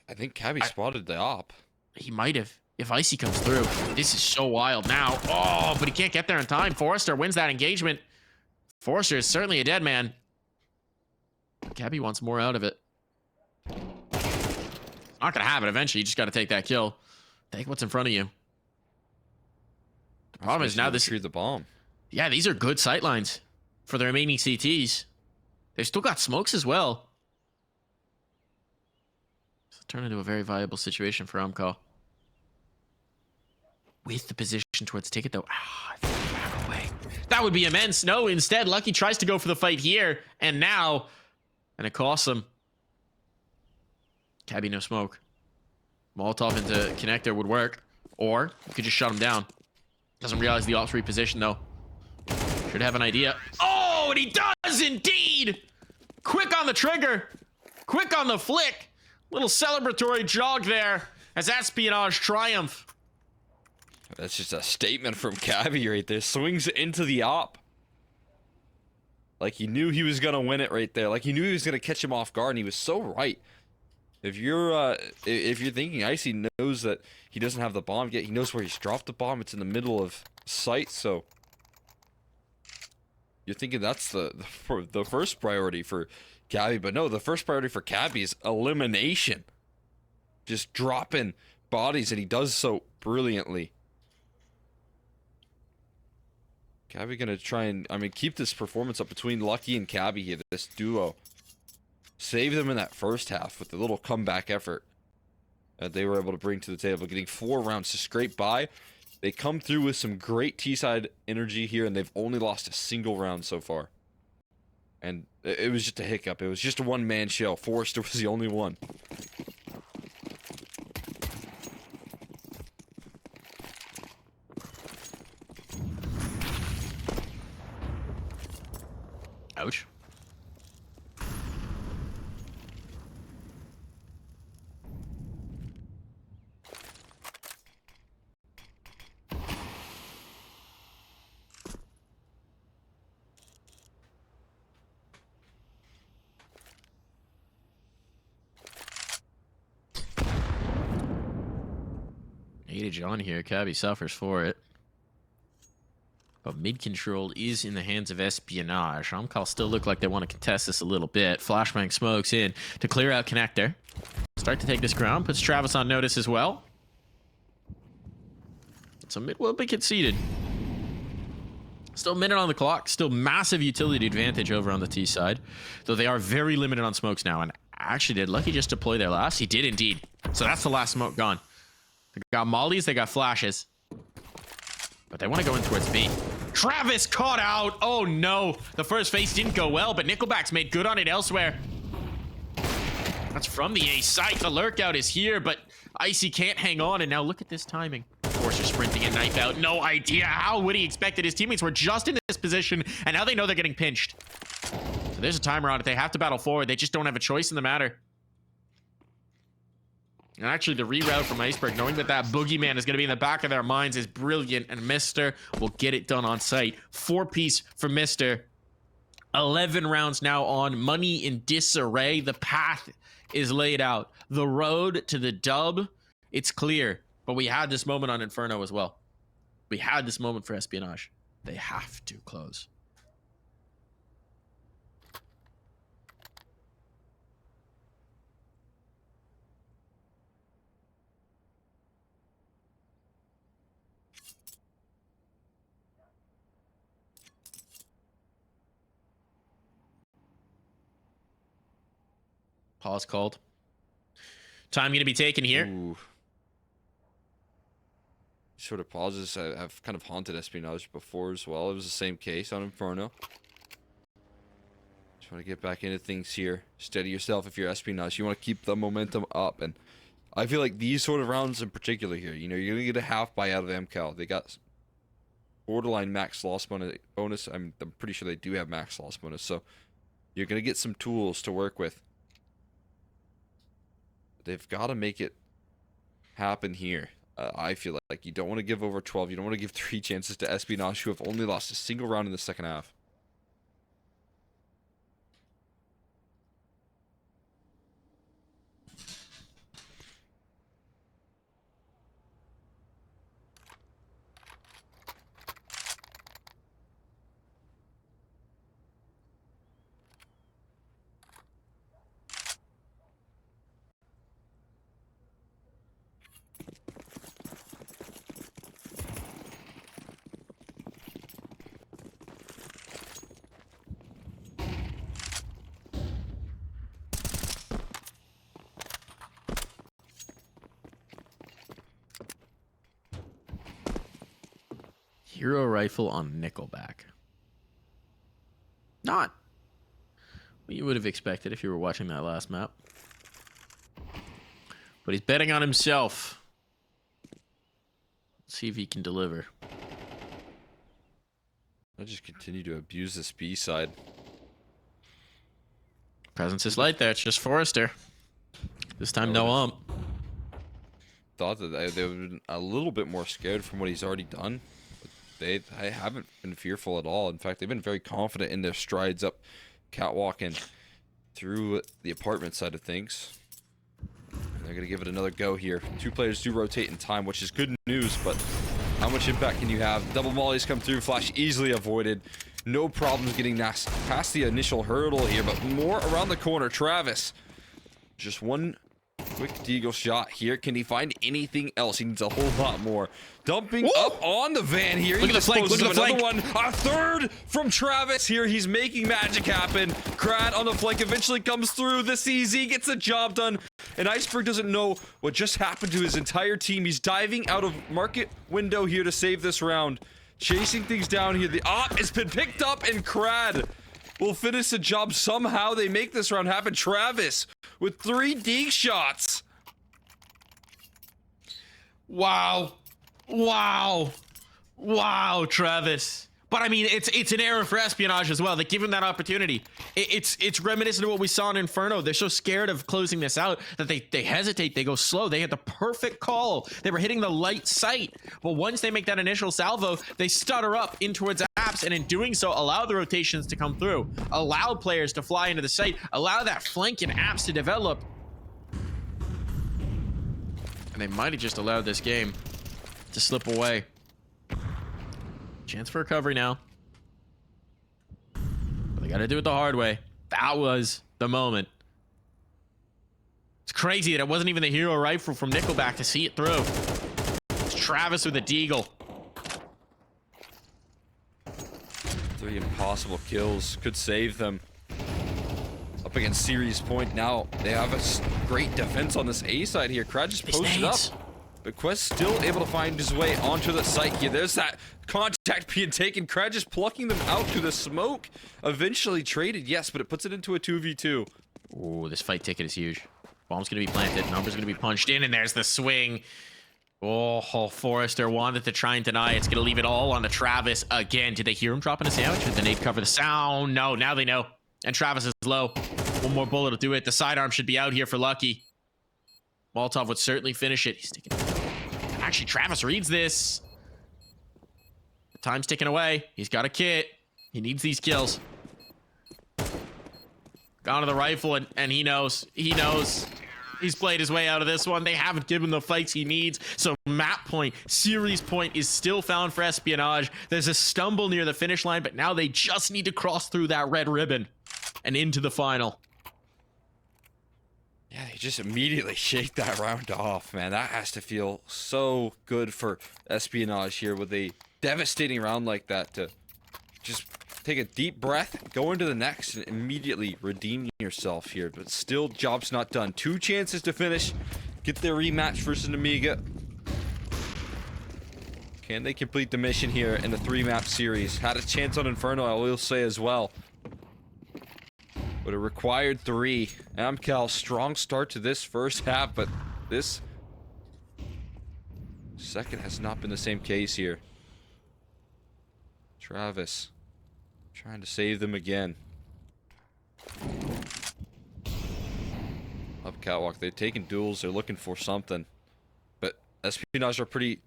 I think Cabby spotted the op. He might have. If Icy comes through. This is so wild now. Oh, but he can't get there in time. Forrester wins that engagement. Forrester is certainly a dead man. Cabby wants more out of it. Not gonna have it eventually. You just gotta take that kill. Take what's in front of you. The problem is now this... the bomb. Yeah, these are good sight lines for the remaining CTs. They've still got smokes as well. So turn into a very viable situation for AMKAL. With the position towards ticket though. I threw back away. That would be immense. No, instead, Lucky tries to go for the fight here. And now, and it costs him. Cabby, no smoke. Molotov into connector would work. Or you could just shut him down. Doesn't realize the op's reposition though. Should have an idea. Oh, and he does indeed! Quick on the trigger. Quick on the flick. Little celebratory jog there as Espionage triumph. That's just a statement from Cabby right there. Swings into the op. Like he knew he was gonna win it right there. Like he knew he was gonna catch him off guard, and he was so right. If you're thinking Icy knows that he doesn't have the bomb yet, he knows where he's dropped the bomb. It's in the middle of sight, so you're thinking that's the first priority for Cabby, but no, the first priority for Cabby is elimination. Just dropping bodies, and he does so brilliantly. Cabby gonna try and, keep this performance up between Lucky and Cabby here, this duo. Save them in that first half with the little comeback effort that they were able to bring to the table, getting 4 rounds to scrape by. They come through with some great T-side energy here, and they've only lost a single round so far. And it was just a hiccup. It was just a one-man show. Forrester was the only one. Ouch. Adage on here. Cabby suffers for it. But mid control is in the hands of Espionage. AMKAL still look like they want to contest this a little bit. Flashbang smokes in to clear out connector. Start to take this ground. Puts Travis on notice as well. So mid will be conceded. Still a minute on the clock. Still massive utility advantage over on the T side. Though they are very limited on smokes now. And actually, did Lucky just deploy their last? He did indeed. So that's the last smoke gone. They got mollies. They got flashes. But they want to go in towards B. Travis caught out. Oh no. The first phase didn't go well, but Nickelback's made good on it elsewhere. That's from the A site. The lurkout is here, but Icy can't hang on. And now look at this timing. Forcer sprinting and knife out. No idea how would he expect it. His teammates were just in this position, and now they know they're getting pinched. So there's a timer on it. They have to battle forward. They just don't have a choice in the matter. And actually, the reroute from Iceberg, knowing that that boogeyman is going to be in the back of their minds, is brilliant. And Mister will get it done on site. 4-piece for Mister. 11 rounds now on. Money in disarray. The path is laid out. The road to the dub, it's clear. But we had this moment on Inferno as well. We had this moment for Espionage. They have to close. Pause called. Time going to be taken here. Ooh. Sort of pauses have kind of haunted Espionage before as well. It was the same case on Inferno. Just want to get back into things here. Steady yourself if you're Espionage. You want to keep the momentum up. And I feel like these sort of rounds in particular here, you know, you're going to get a half buy out of AMKAL. They got borderline max loss bonus. I'm pretty sure they do have max loss bonus. So you're going to get some tools to work with. They've got to make it happen here. I feel like you don't want to give over 12. You don't want to give 3 chances to Espionage, who have only lost a single round in the second half. Hero rifle on Nickelback. Not what you would have expected if you were watching that last map. But he's betting on himself. Let's see if he can deliver. I just continue to abuse this B side. Presence is light there. It's just Forrester. This time, no ump. Thought that they would have been a little bit more scared from what he's already done. But I haven't been fearful at all. In fact, they've been very confident in their strides up catwalking through the apartment side of things. And they're going to give it another go here. 2 players do rotate in time, which is good news, but how much impact can you have? Double mollies come through, flash easily avoided. No problems getting past the initial hurdle here, but more around the corner. Travis, just one quick deagle shot here. Can he find anything else? He needs a whole lot more. Dumping up on the van here. Look at the flank. Look at the flank. One. A third from Travis here. He's making magic happen. Crad on the flank eventually comes through. The CZ gets the job done. And Iceberg doesn't know what just happened to his entire team. He's diving out of market window here to save this round. Chasing things down here. The op has been picked up, and Crad will finish the job somehow. They make this round happen. Travis with 3 deke shots. Wow. Wow. Wow, Travis. But I mean, it's an error for Espionage as well. They give him that opportunity. It's reminiscent of what we saw in Inferno. They're so scared of closing this out that they hesitate. They go slow. They had the perfect call. They were hitting the light sight. But once they make that initial salvo, they stutter up in towards apps, and in doing so, allow the rotations to come through. Allow players to fly into the site. Allow that flank and apps to develop. And they might have just allowed this game to slip away. Chance for recovery now. But they gotta do it the hard way. That was the moment. It's crazy that it wasn't even the hero rifle from Nickelback to see it through. It's Travis with a deagle. 3 impossible kills. Could save them. Up against Series Point now. They have a great defense on this A side here. Crad just posted up. But Quest still able to find his way onto the site here. There's that contact being taken. Crad just plucking them out to the smoke. Eventually traded, yes, but it puts it into a 2v2. Ooh, this fight ticket is huge. Bomb's gonna be planted. Number's gonna be punched in, and there's the swing. Oh, Forrester wanted to try and deny. It's gonna leave it all on to Travis again. Did they hear him dropping a sandwich? Did the nade cover the sound? No, now they know. And Travis is low. One more bullet will do it. The sidearm should be out here for Lucky. Molotov would certainly finish it. He's taking it. Actually, Travis reads this. The time's ticking away. He's got a kit. He needs these kills. Gone to the rifle, and he knows. He knows. He's played his way out of this one. They haven't given the fights he needs. So map point, series point is still found for Espionage. There's a stumble near the finish line, but now they just need to cross through that red ribbon and into the final. Yeah, they just immediately shake that round off, man. That has to feel so good for Espionage here with a devastating round like that to just take a deep breath, go into the next, and immediately redeem yourself here. But still, job's not done. 2 chances to finish, get their rematch versus an Amiga. Can they complete the mission here in the 3-map series? Had a chance on Inferno, I will say as well. But it required 3. AMKAL, strong start to this first half, but this second has not been the same case here. Travis trying to save them again. Up catwalk, they've taken duels, they're looking for something. But Espionage are pretty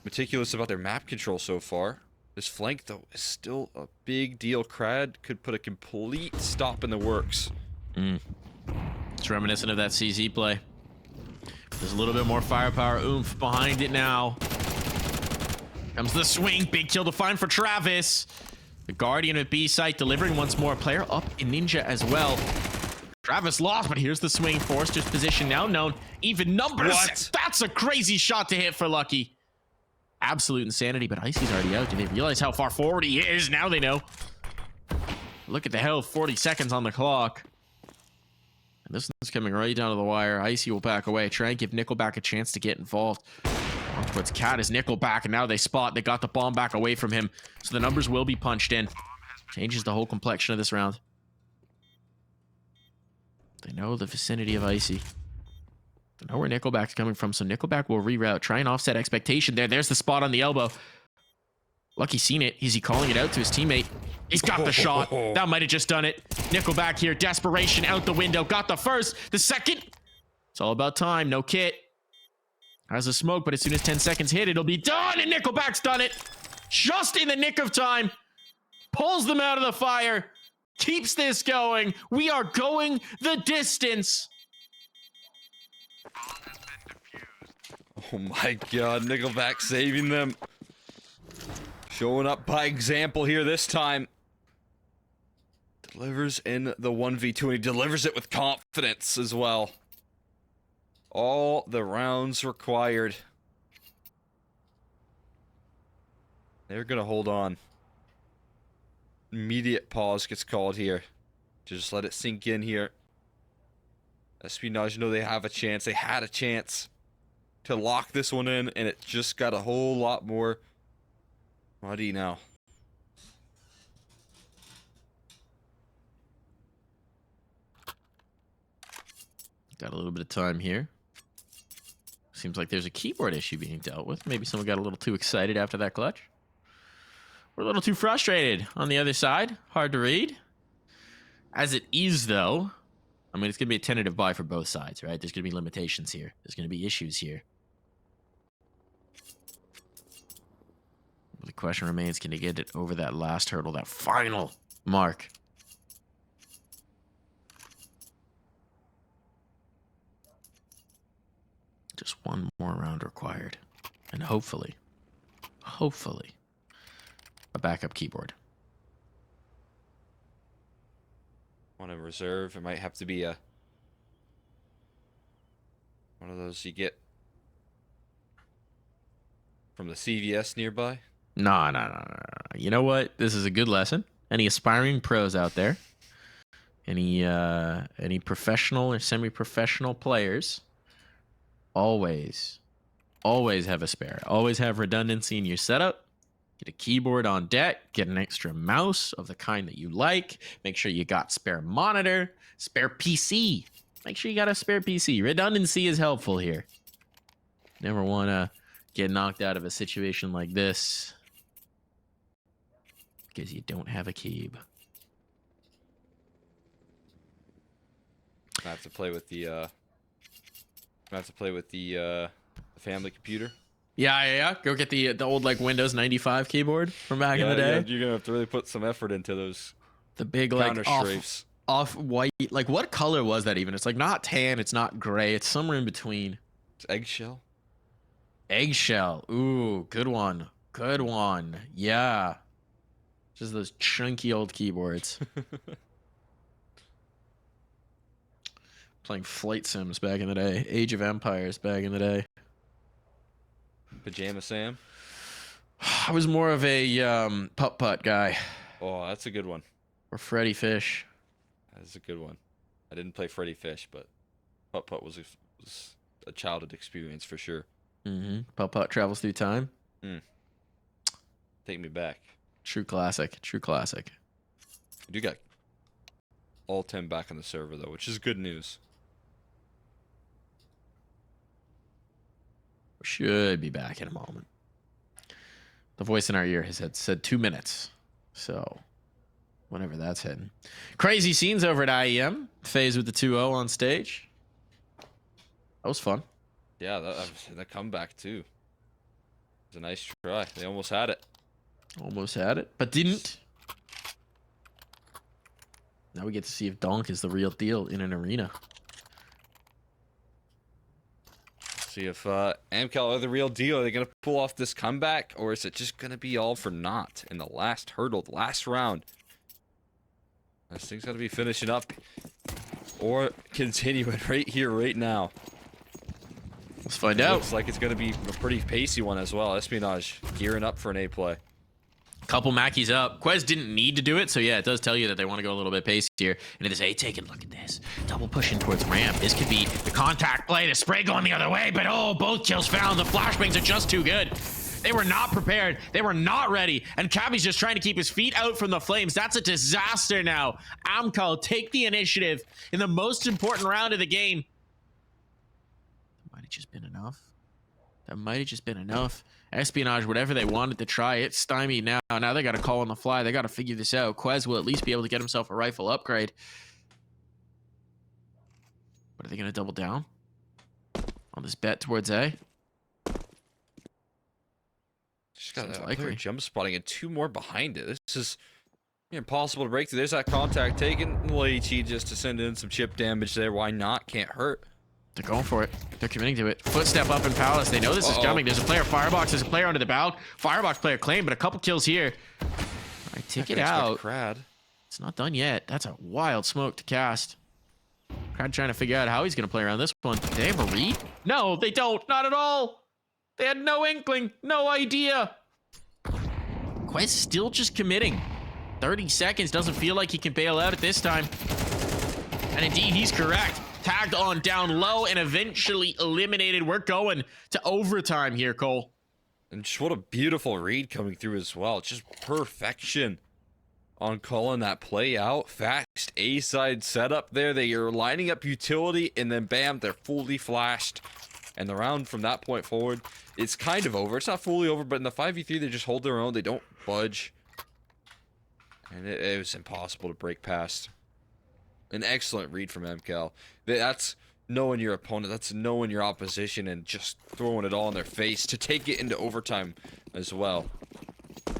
meticulous about their map control so far. This flank, though, is still a big deal. Crad could put a complete stop in the works. It's reminiscent of that CZ play. There's a little bit more firepower, oomph behind it now. Comes the swing, big kill to find for Travis. The Guardian at B site delivering once more. Player up in Ninja as well. Travis lost, but here's the swing. Forrester's position now known. Even numbers. What? That's a crazy shot to hit for Lucky. Absolute insanity, but Icy's already out. Do they realize how far forward he is? Now they know. Look at the health, 40 seconds on the clock. And this one's coming right down to the wire. Icy will back away, try and give Nickelback a chance to get involved. On towards Cat is Nickelback, and now they spot. They got the bomb back away from him. So the numbers will be punched in. Changes the whole complexion of this round. They know the vicinity of Icy. They know where Nickelback's coming from, so Nickelback will reroute. Try and offset expectation there. There's the spot on the elbow. Lucky seen it. Is he calling it out to his teammate? He's got the shot. That might have just done it. Nickelback here. Desperation out the window. Got the first. The second. It's all about time. No kit. Has a smoke, but as soon as 10 seconds hit, it'll be done. And Nickelback's done it. Just in the nick of time. Pulls them out of the fire. Keeps this going. We are going the distance. Oh my god, Nickelback saving them. Showing up by example here this time. Delivers in the 1v2 and he delivers it with confidence as well. All the rounds required. They're gonna hold on. Immediate pause gets called here. Just let it sink in here. Espionage know they have a chance. They had a chance to lock this one in, and it just got a whole lot more muddy now. Got a little bit of time here. Seems like there's a keyboard issue being dealt with. Maybe someone got a little too excited after that clutch. We're a little too frustrated on the other side. Hard to read. As it is, though, I mean, it's going to be a tentative buy for both sides, right? There's going to be limitations here. There's going to be issues here. The question remains, can you get it over that last hurdle, that final mark? Just one more round required. And hopefully, a backup keyboard. One in reserve. It might have to be a one of those you get from the CVS nearby. No. You know what? This is a good lesson. Any aspiring pros out there? Any professional or semi-professional players? Always have a spare. Always have redundancy in your setup. Get a keyboard on deck. Get an extra mouse of the kind that you like. Make sure you got spare monitor, spare PC. Make sure you got a spare PC. Redundancy is helpful here. Never want to get knocked out of a situation like this because you don't have a keyb. I have to play with the family computer. Yeah. Go get the old like Windows 95 keyboard from back in the day. Yeah, you're gonna have to really put some effort into those. The big like counter strafes. Off white. Like what color was that even? It's like not tan. It's not gray. It's somewhere in between. It's eggshell. Eggshell. Ooh, good one. Good one. Yeah. Just those chunky old keyboards. Playing Flight Sims back in the day. Age of Empires back in the day. Pajama Sam. I was more of a putt-putt guy. Oh, that's a good one. Or Freddy Fish. That's a good one. I didn't play Freddy Fish, but putt-putt was a childhood experience for sure. Mm-hmm. Putt-putt travels through time. Take me back. True classic. True classic. You do got all 10 back on the server, though, which is good news. Should be back in a moment. The voice in our ear has said 2 minutes. So, whenever that's hidden. Crazy scenes over at IEM. FaZe with the 2-0 on stage. That was fun. Yeah, that comeback, too. It was a nice try. They almost had it. Almost had it, but didn't. Now we get to see if Donk is the real deal in an arena. See if AMKAL are the real deal. Are they going to pull off this comeback? Or is it just going to be all for naught in the last hurdle, the last round? This thing's got to be finishing up. Or continuing right here, right now. Let's find out. Looks like it's going to be a pretty pacey one as well. Espionage gearing up for an A play. Couple Mackies up. Quez didn't need to do it, so yeah, it does tell you that they want to go a little bit pacier into this A taken. Look at this. Double pushing towards ramp. This could be the contact play. The spray going the other way, but oh, both kills found. The flashbangs are just too good. They were not prepared. They were not ready. And Cabby's just trying to keep his feet out from the flames. That's a disaster now. AMKAL take the initiative in the most important round of the game. That might have just been enough. That might have just been enough. Espionage, whatever they wanted to try, it's stymied now. Now they got to call on the fly. They got to figure this out. Quez will at least be able to get himself a rifle upgrade. But are they going to double down on this bet towards A? Just got that player jump spotting and 2 more behind it. This is impossible to break through. There's that contact taken. Leachy just to send in some chip damage there. Why not? Can't hurt. They're going for it. They're committing to it. Footstep up in Palace. They know this is coming. There's a player Firebox. There's a player under the bow. Firebox player claimed, but a couple kills here. All right, take it out. Crad. It's not done yet. That's a wild smoke to cast. Crad trying to figure out how he's going to play around this one. Do they have a read? No, they don't. Not at all. They had no inkling. No idea. Quez still just committing. 30 seconds. Doesn't feel like he can bail out at this time. And indeed, he's correct. Tagged on down low and eventually eliminated. We're going to overtime here, Cole. And just what a beautiful read coming through as well. It's just perfection on calling that play out. Fast A-side setup there. They are lining up utility, and then bam, they're fully flashed. And the round from that point forward, it's kind of over. It's not fully over, but in the 5v3, they just hold their own. They don't budge. And it was impossible to break past. An excellent read from AMKAL. That's knowing your opponent. That's knowing your opposition and just throwing it all in their face to take it into overtime as well.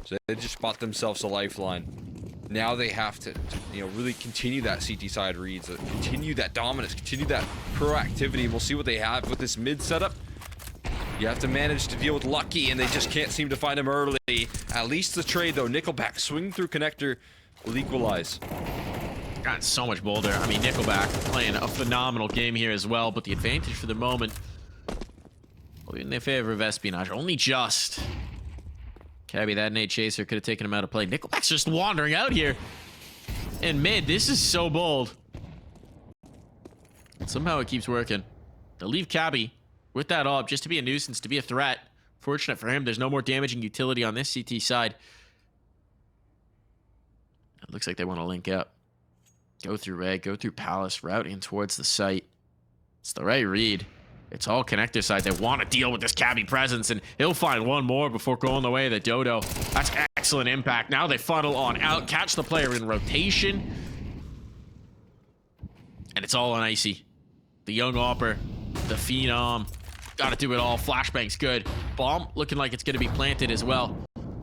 So they just bought themselves a lifeline. Now they have to, really continue that CT side reads, continue that dominance, continue that proactivity. We'll see what they have with this mid setup. You have to manage to deal with Lucky, and they just can't seem to find him early. At least the trade, though. Nickelback swinging through connector will equalize. Got so much bolder. I mean, Nickelback playing a phenomenal game here as well, but the advantage for the moment will be in their favor of Espionage. Only just. Cabby, that Nate Chaser could have taken him out of play. Nickelback's just wandering out here in mid. This is so bold. Somehow it keeps working. They'll leave Cabby with that up just to be a nuisance, to be a threat. Fortunate for him, there's no more damaging utility on this CT side. It looks like they want to link up. Go through Red, go through Palace, route in towards the site. It's the right read. It's all connector side. They want to deal with this Cabby presence, and he'll find one more before going the way of the Dodo. That's excellent impact. Now they funnel on out, catch the player in rotation. And it's all on Icy. The young Opper, the Phenom. Got to do it all. Flashbang's good. Bomb looking like it's going to be planted as well.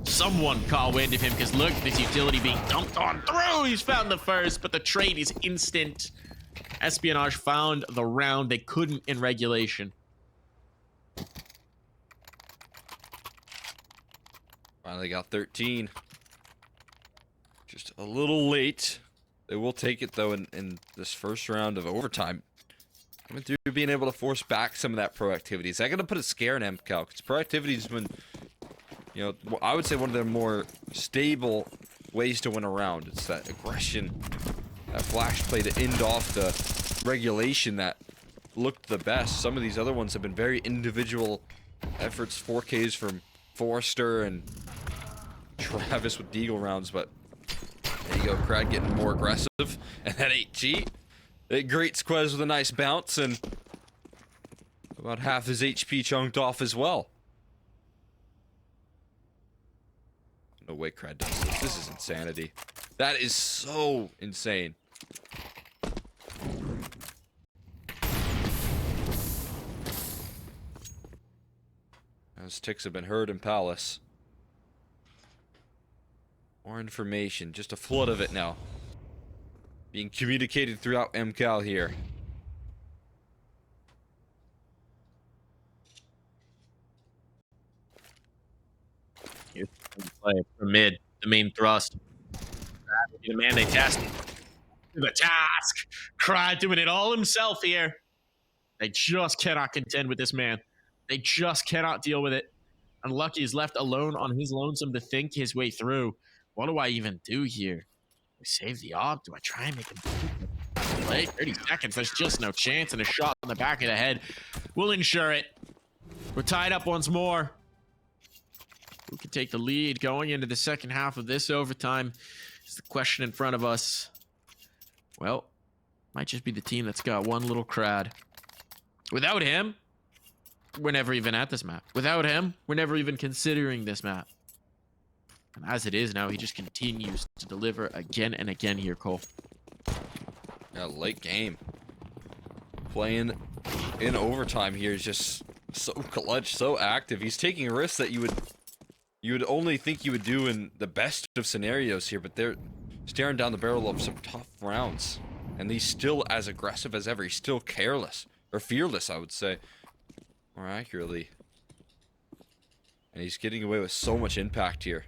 Someone caught wind of him, because look, this utility being dumped on through. He's found the first, but the trade is instant. Espionage found the round they couldn't in regulation. Finally got 13. Just a little late. They will take it, though, in this first round of overtime. Coming through, being able to force back some of that proactivity. Is that going to put a scare in AMKAL? Because proactivity has been, I would say one of their more stable ways to win a round. It's that aggression, that flash play to end off the regulation that looked the best. Some of these other ones have been very individual efforts. 4Ks from Forrester and Travis with Deagle rounds, but there you go, Crad getting more aggressive. And that 8G, it greets Quez with a nice bounce, and about half his HP chunked off as well. No way Crad does this. This is insanity. That is so insane. Those ticks have been heard in Palace. More information, just a flood of it now. Being communicated throughout AMKAL here. Here's play from mid, the main thrust. The mandate test. The task. Cry doing it all himself here. They just cannot contend with this man. They just cannot deal with it. And Lucky is left alone on his lonesome to think his way through. What do I even do here? Do I save the op? Do I try and make him play? 30 seconds. There's just no chance. And a shot on the back of the head will ensure it. We're tied up once more. Who can take the lead going into the second half of this overtime is the question in front of us. Well, might just be the team that's got one little Crad. Without him, we're never even at this map. Without him, we're never even considering this map. And as it is now, he just continues to deliver again and again here, Cole. Yeah, late game. Playing in overtime here is just so clutch, so active. He's taking risks that you would only think you would do in the best of scenarios here, but they're staring down the barrel of some tough rounds. And he's still as aggressive as ever. He's still careless. Or fearless, I would say. More accurately. And he's getting away with so much impact here.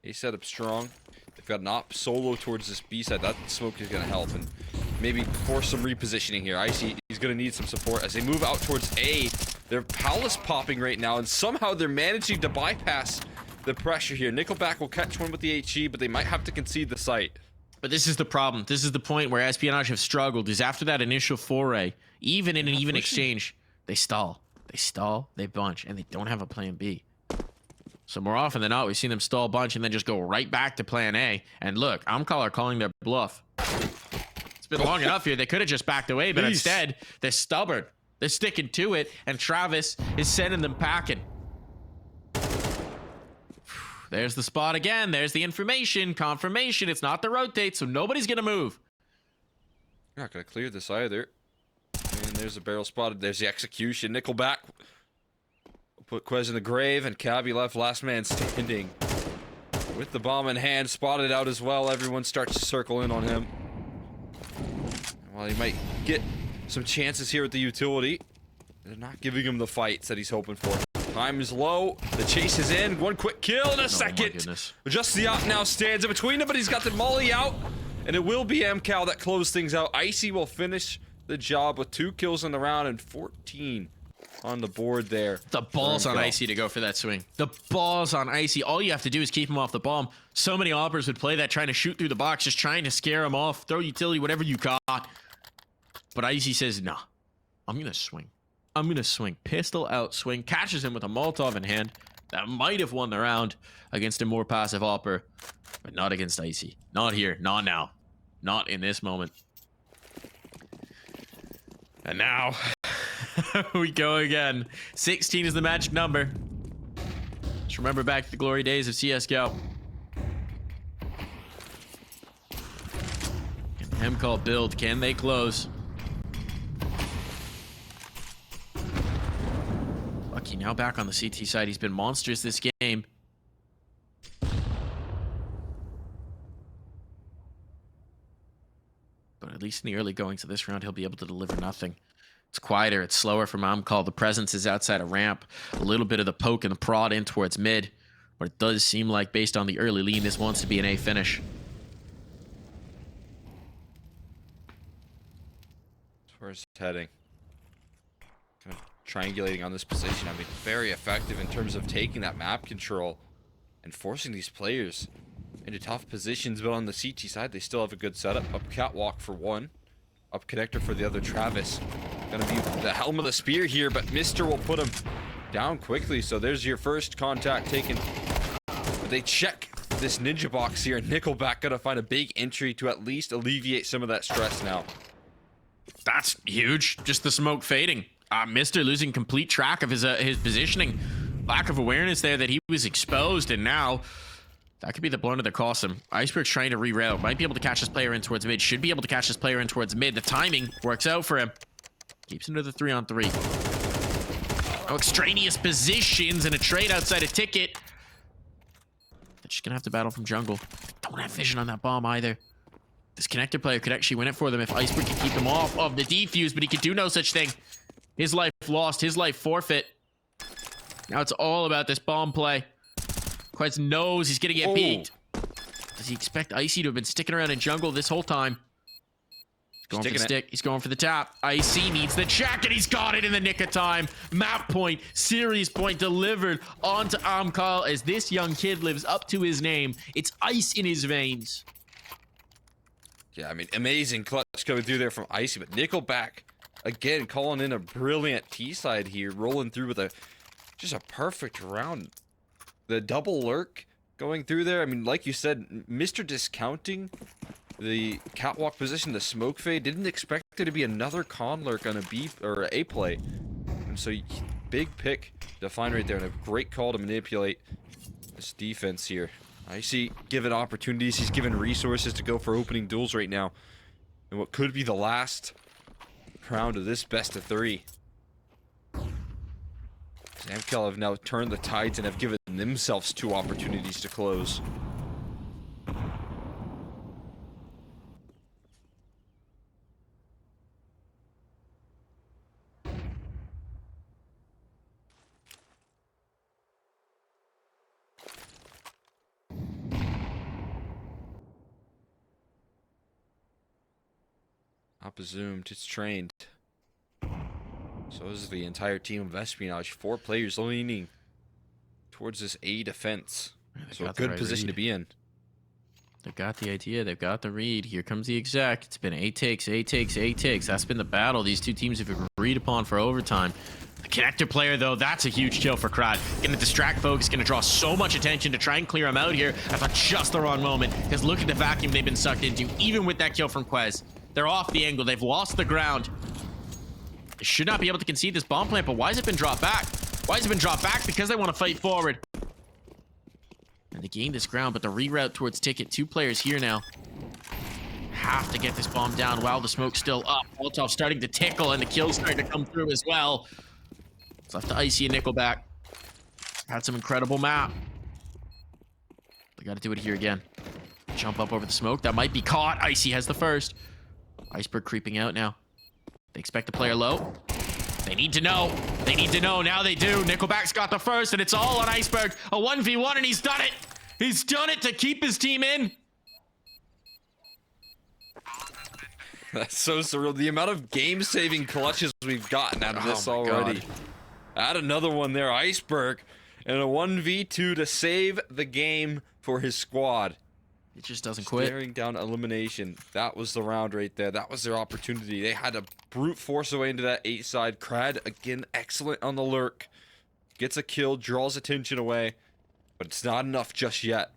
He's set up strong. They've got an op solo towards this B side. That smoke is going to help. And maybe force some repositioning here. Icy, he's going to need some support. As they move out towards A, they're palace popping right now. And somehow they're managing to bypass the pressure here. Nickelback will catch one with the HE, but they might have to concede the site. But this is the problem. This is the point where Espionage have struggled, is after that initial foray, even in an even exchange, they stall. They stall, they bunch, and they don't have a plan B. So more often than not, we've seen them stall bunch and then just go right back to plan A. And look, AMKAL are calling their bluff. It's been long enough here. They could have just backed away, but instead, they're stubborn. They're sticking to it, and Travis is sending them packing. There's the spot again. There's the information. Confirmation. It's not the rotate, so nobody's going to move. You're not going to clear this either. And there's a barrel spotted. There's the execution. Nickelback. Put Quez in the grave, and Cabby left last man standing. With the bomb in hand, spotted out as well. Everyone starts to circle in on him. While he might get some chances here with the utility, they're not giving him the fights that he's hoping for. Time is low. The chase is in. One quick kill in a second. Just the op now stands in between them, but he's got the molly out. And it will be AMKAL that closes things out. Icy will finish the job with 2 kills in the round and 14 on the board there. The balls on Icy to go for that swing. The balls on Icy. All you have to do is keep him off the bomb. So many oppers would play that, trying to shoot through the box, just trying to scare him off. Throw utility, whatever you got. But Icy says, nah, I'm going to swing. I'm going to swing. Pistol out swing. Catches him with a Molotov in hand. That might have won the round against a more passive opper. But not against Icy. Not here. Not now. Not in this moment. And now, we go again. 16 is the magic number. Just remember back to the glory days of CSGO. Can AMKAL build? Can they close? Lucky now back on the CT side. He's been monstrous this game. But at least in the early goings of this round, he'll be able to deliver nothing. It's quieter. It's slower from AMKAL. The presence is outside a ramp. A little bit of the poke and the prod in towards mid. But it does seem like, based on the early lean, this wants to be an A finish. Where's it heading? Kind of triangulating on this position. I mean, very effective in terms of taking that map control and forcing these players into tough positions. But on the CT side, they still have a good setup. Up catwalk for one. Up connector for the other. Travis gonna be the helm of the spear here, but Mister will put him down quickly. So there's your first contact taken. But they check this ninja box here. Nickelback gonna find a big entry to at least alleviate some of that stress now. That's huge. Just the smoke fading. Mister losing complete track of his positioning. Lack of awareness there that he was exposed, and now that could be the blunder that cost him. Iceberg's trying to reroute. Might be able to catch this player in towards mid. Should be able to catch this player in towards mid. The timing works out for him. Keeps him to the 3-on-3. Oh, extraneous positions and a trade outside a ticket. They're just gonna have to battle from jungle. They don't have vision on that bomb either. This connector player could actually win it for them if Iceberg can keep them off of the defuse, but he could do no such thing. His life lost, his life forfeit. Now it's all about this bomb play. Quez knows he's gonna get peeked. Does he expect Icy to have been sticking around in jungle this whole time? He's going for the stick. He's going for the tap. Icy needs the check, and he's got it in the nick of time. Map point, series point delivered onto AMKAL as this young kid lives up to his name. It's ice in his veins. Yeah, I mean, amazing clutch coming through there from Icy, but Nickelback, again, calling in a brilliant T-side here, rolling through with just a perfect round. The double lurk going through there, I mean, like you said, Mr. Discounting the catwalk position, the smoke fade, didn't expect there to be another con lurk on a B or A play. And So big pick to find right there, and a great call to manipulate this defense here. I see given opportunities, he's given resources to go for opening duels right now. And what could be the last round of this best of 3. AMKAL have now turned the tides and have given themselves 2 opportunities to close. Up is zoomed, it's trained. So is the entire team of Espionage. 4 players leaning towards this A defense. So a good position to be in. They've got the idea. They've got the read. Here comes the exec. It's been 8 takes, 8 takes, 8 takes. That's been the battle these two teams have agreed upon for overtime. The connector player, though, that's a huge kill for Crad. Gonna distract folks, gonna draw so much attention to try and clear him out here at just the wrong moment. Because look at the vacuum they've been sucked into, even with that kill from Quez. They're off the angle. They've lost the ground. They should not be able to concede this bomb plant, but why has it been dropped back? Why has it been dropped back? Because they want to fight forward. And they gained this ground, but the reroute towards Ticket. 2 players here now. Have to get this bomb down while the smoke's still up. Molotov starting to tickle, and the kill's starting to come through as well. It's left to Icy and Nickelback. Had some incredible map. They got to do it here again. Jump up over the smoke. That might be caught. Icy has the first. Iceberg creeping out now. They expect the player low. They need to know. They need to know. Now they do. Nickelback's got the first, and it's all on Iceberg. A 1v1, and he's done it. He's done it to keep his team in. That's so surreal. The amount of game-saving clutches we've gotten out of this already. God. Add another one there, Iceberg, and a 1v2 to save the game for his squad. It just doesn't quit. Staring down elimination. That was the round right there. That was their opportunity. They had to brute force away into that 8 side. Crad, again, excellent on the lurk. Gets a kill, draws attention away. But it's not enough just yet.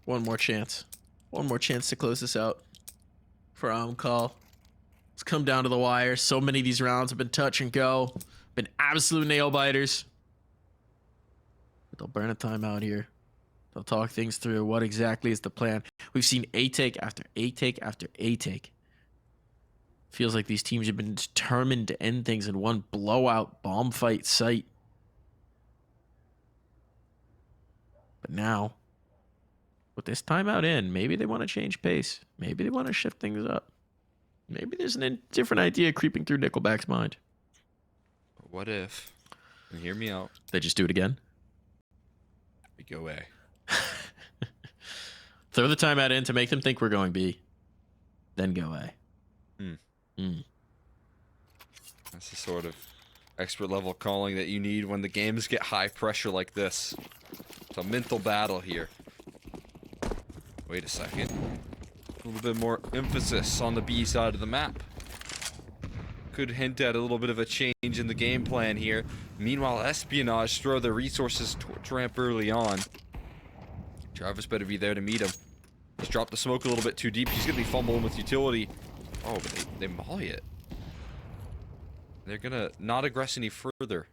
One more chance. One more chance to close this out for AMKAL. It's come down to the wire. So many of these rounds have been touch and go. Been absolute nail biters. But they'll burn a timeout here. They'll talk things through. What exactly is the plan? We've seen A take after A take after A take. Feels like these teams have been determined to end things in one blowout bomb fight site. But now, with this timeout in, maybe they want to change pace. Maybe they want to shift things up. Maybe there's a different idea creeping through Nickelback's mind. What if, and hear me out, they just do it again? We go A. Throw the timeout in to make them think we're going B. Then go A. That's the sort of expert level calling that you need when the games get high pressure like this. It's a mental battle here. Wait a second. A little bit more emphasis on the B side of the map. Could hint at a little bit of a change in the game plan here. Meanwhile, Espionage throw their resources towards ramp early on. Travis better be there to meet him. He's dropped the smoke a little bit too deep. He's going to be fumbling with utility. Oh, but they molly it. They're going to not aggress any further.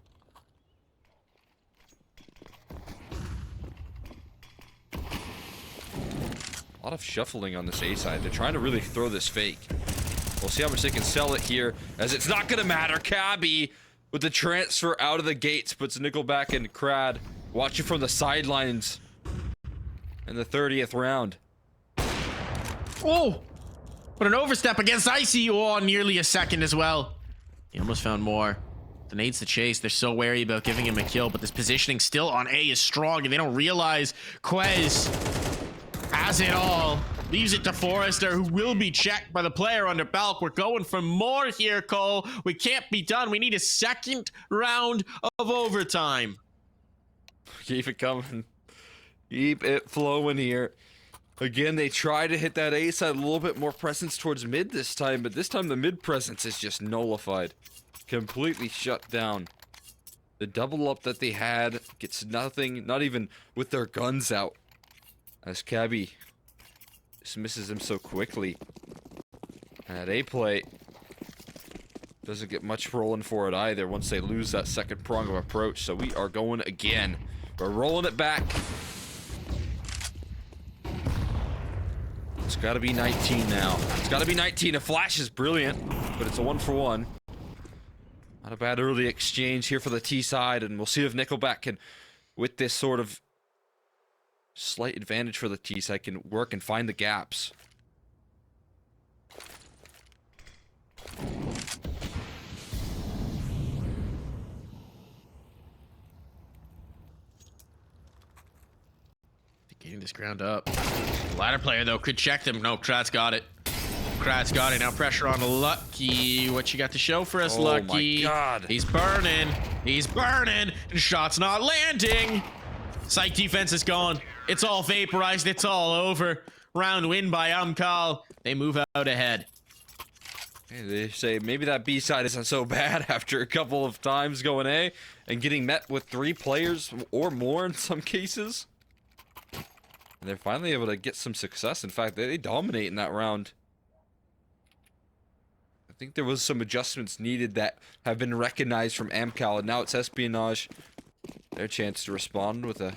A lot of shuffling on this A side. They're trying to really throw this fake. We'll see how much they can sell it here, as it's not going to matter. Cabby, with the transfer out of the gates, puts Nickelback and Crad watching from the sidelines in the 30th round. Oh! What an overstep against Icy. Oh, nearly a second as well. He almost found more. The nades the chase. They're so wary about giving him a kill, but this positioning still on A is strong, and they don't realize Quez has it all. Leaves it to Forrester, who will be checked by the player under Balk. We're going for more here, Cole. We can't be done. We need a second round of overtime. Keep it coming. Keep it flowing here. Again, they try to hit that A side, a little bit more presence towards mid this time, but this time the mid presence is just nullified. Completely shut down. The double up that they had gets nothing, not even with their guns out. As Cabby just misses him so quickly. And that A play doesn't get much rolling for it either once they lose that second prong of approach. So we are going again. We're rolling it back. It's got to be 19 now. It's got to be 19. A flash is brilliant, but it's a 1-for-1. Not a bad early exchange here for the T side, and we'll see if Nickelback can, with this sort of slight advantage for the T side, can work and find the gaps. Getting this ground up. Ladder player, though, could check them. No, Kratz got it. Kratz got it. Now pressure on Lucky. What you got to show for us, Lucky? Oh my God. He's burning. He's burning. And shot's not landing. Site defense is gone. It's all vaporized. It's all over. Round win by AMKAL. They move out ahead. Hey, they say maybe that B side isn't so bad after a couple of times going A and getting met with 3 players or more in some cases. And they're finally able to get some success. In fact, they dominate in that round. I think there was some adjustments needed that have been recognized from AMKAL, and now it's Espionage. Their chance to respond with a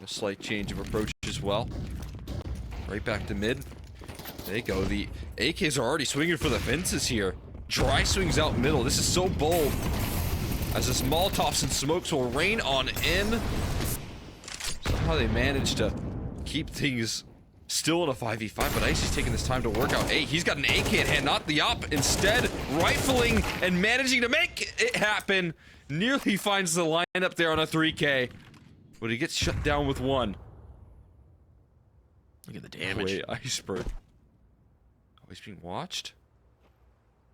slight change of approach as well. Right back to mid. There you go. The AKs are already swinging for the fences here. Dry swings out middle. This is so bold. As the Molotovs and smokes will rain on in. Somehow they managed to keep things still in a 5v5, but Icy's taking this time to work out. Hey, he's got an AK in hand, not the op. Instead, rifling and managing to make it happen. Nearly finds the lineup there on a 3K, but he gets shut down with 1. Look at the damage. Wait, Iceberg. Oh, he's being watched?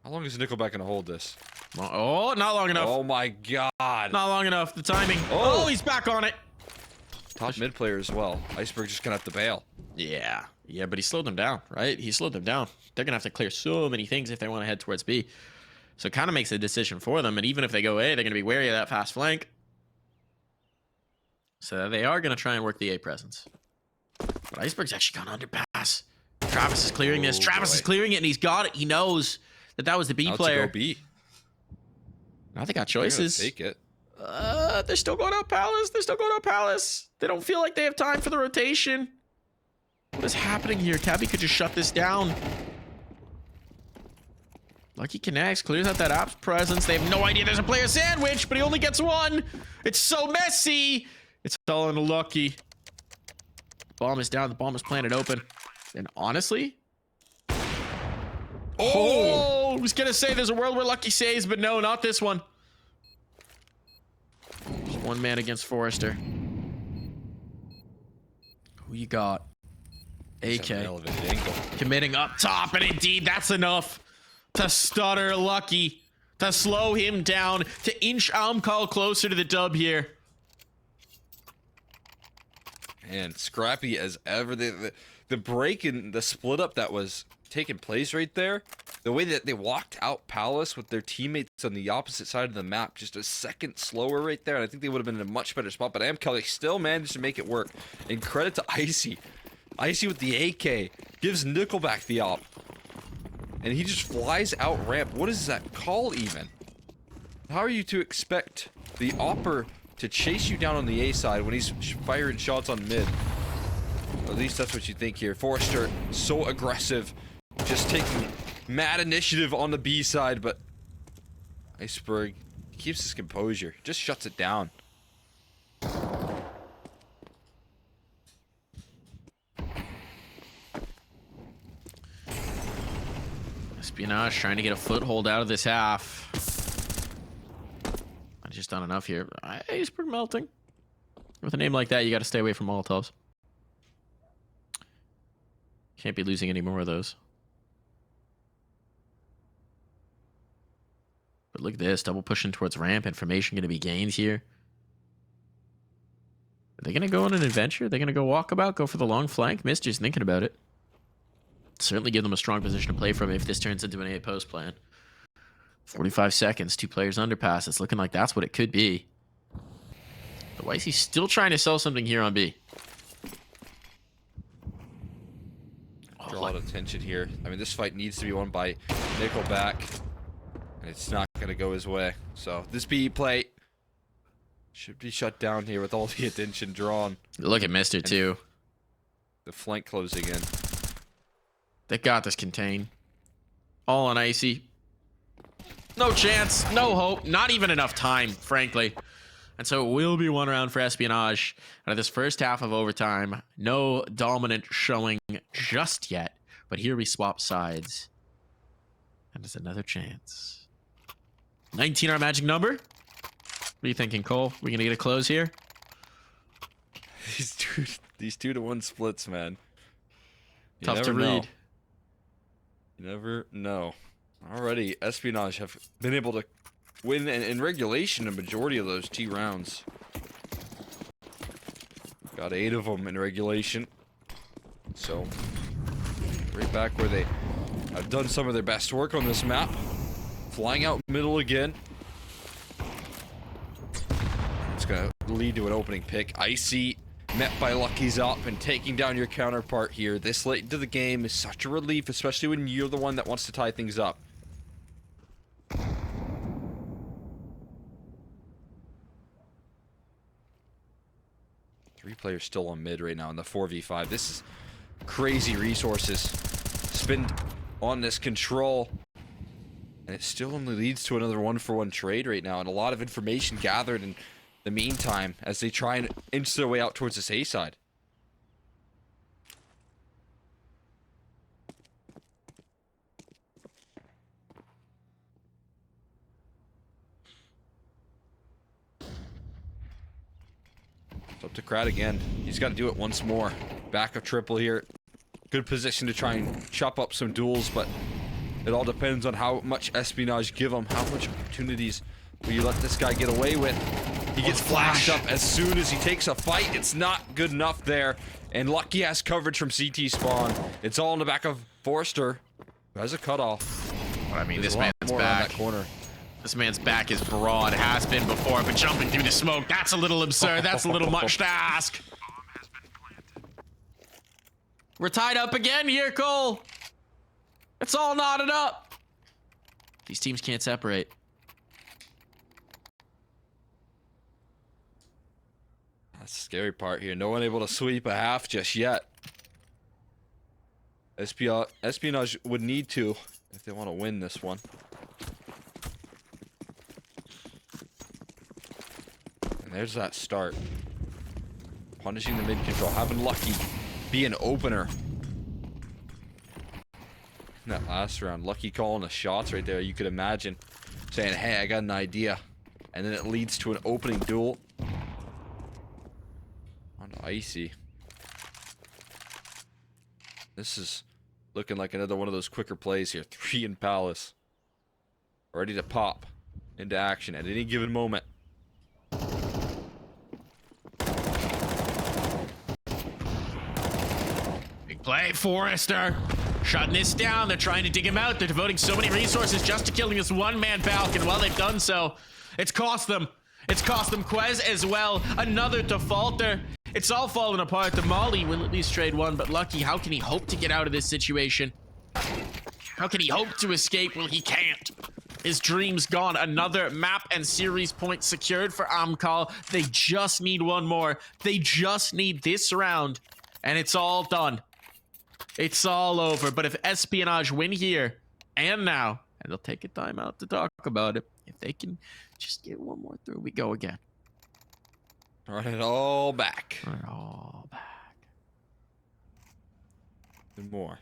How long is Nickelback gonna hold this? Oh, not long enough. Oh my God. Not long enough. The timing. Oh. Oh, he's back on it. Top mid player as well. Iceberg just gonna have to bail. Yeah. Yeah, but he slowed them down, right? He slowed them down. They're going to have to clear so many things if they want to head towards B. So it kind of makes a decision for them. And even if they go A, they're going to be wary of that fast flank. So they are going to try and work the A presence. But Iceberg's actually gone underpass. Travis is clearing this. Travis is clearing it, and he's got it. He knows that that was the B player. Go B. Now they got choices. Take it. They're still going out Palace. They're still going out Palace. They don't feel like they have time for the rotation. What is happening here? Cabby could just shut this down. Lucky connects, clears out that ops presence. They have no idea there's a player sandwich, but he only gets 1. It's so messy. It's all on Lucky. Bomb is down. The bomb is planted open. And honestly... Oh! I was going to say there's a world where Lucky saves, but no, not this one. Just 1 man against Forrester. Who you got? AK. Committing up top, and indeed, that's enough to stutter Lucky, to slow him down, to inch AMKAL closer to the dub here. And scrappy as ever. The break and the split up that was taking place right there, the way that they walked out Palace with their teammates on the opposite side of the map, just a second slower right there, and I think they would have been in a much better spot, but AMKAL still managed to make it work. And credit to Icy. Icy with the AK gives Nickelback the op. And he just flies out ramp. What is that call even? How are you to expect the opper to chase you down on the A side when he's firing shots on mid? At least that's what you think here. Forrester, so aggressive. Just taking mad initiative on the B side, but Iceberg keeps his composure. Just shuts it down. Espionage trying to get a foothold out of this half. I just done enough here. Iceberg melting. With a name like that, you got to stay away from Molotovs. Can't be losing any more of those. But look at this. Double pushing towards ramp. Information going to be gained here. they going to go on an adventure? They're going to go walkabout, go for the long flank? Mister's thinking about it. Certainly give them a strong position to play from if this turns into an A post plan. 45 seconds, 2 players underpass. It's looking like that's what it could be. But why is he still trying to sell something here on B? Draw a lot of tension here. I mean, this fight needs to be won by Nickelback. And it's not going to go his way. So this B play should be shut down here with all the attention drawn. Look at Mister, too. The flank closing in. They got this contain. All on Icy. No chance, no hope, not even enough time, frankly. And so it will be 1 round for Espionage out of this first half of overtime. No dominant showing just yet, but here we swap sides. And it's another chance. 19 our magic number. What are you thinking, Cole? We gonna get a close here? These 2-to-1 splits, man. Tough to read. Know. You never know. Already, Espionage have been able to win in regulation a majority of those 2 rounds. Got 8 of them in regulation. So, right back where they have done some of their best work on this map. Flying out middle again. It's going to lead to an opening pick. Icy met by Lucky's up and taking down your counterpart here. This late into the game is such a relief, especially when you're the one that wants to tie things up. Three players still on mid right now in the 4v5. This is crazy resources spent on this control. And it still only leads to another 1-for-1 trade right now. And a lot of information gathered in the meantime as they try and inch their way out towards this A side. It's up to Krat again. He's got to do it once more. Back of triple here. Good position to try and chop up some duels, but it all depends on how much Espionage give him. How much opportunities will you let this guy get away with? He gets flashed up as soon as he takes a fight. It's not good enough there. And Lucky has coverage from CT spawn. It's all in the back of Forrester, who has a cutoff. But I mean, There's this man's back. that corner. This man's back is broad, has been before, but jumping through the smoke, that's a little absurd. That's a little much to ask. We're tied up again here, Cole. It's all knotted up. These teams can't separate. That's the scary part here. No one able to sweep a half just yet. Espionage would need to if they want to win this one. And there's that start. Punishing the mid control. Having Lucky be an opener. In that last round, Lucky calling the shots right there. You could imagine saying, hey, I got an idea. And then it leads to an opening duel. On Icy. This is looking like another one of those quicker plays here. 3 in Palace. Ready to pop into action at any given moment. Big play, Forrester. Shutting this down. They're trying to dig him out. They're devoting so many resources just to killing this one-man Falcon. While they've done so, it's cost them. It's cost them Quez as well. Another to falter. It's all falling apart. The Molly will at least trade one, but Lucky, how can he hope to get out of this situation? How can he hope to escape? Well, he can't. His dream's gone. Another map and series point secured for AMKAL. They just need one more. They just need this round, and it's all done. It's all over. But if Espionage win here and now, and they'll take a time out to talk about it, if they can just get one more through, we go again. Run it all back. Run it all back. And more.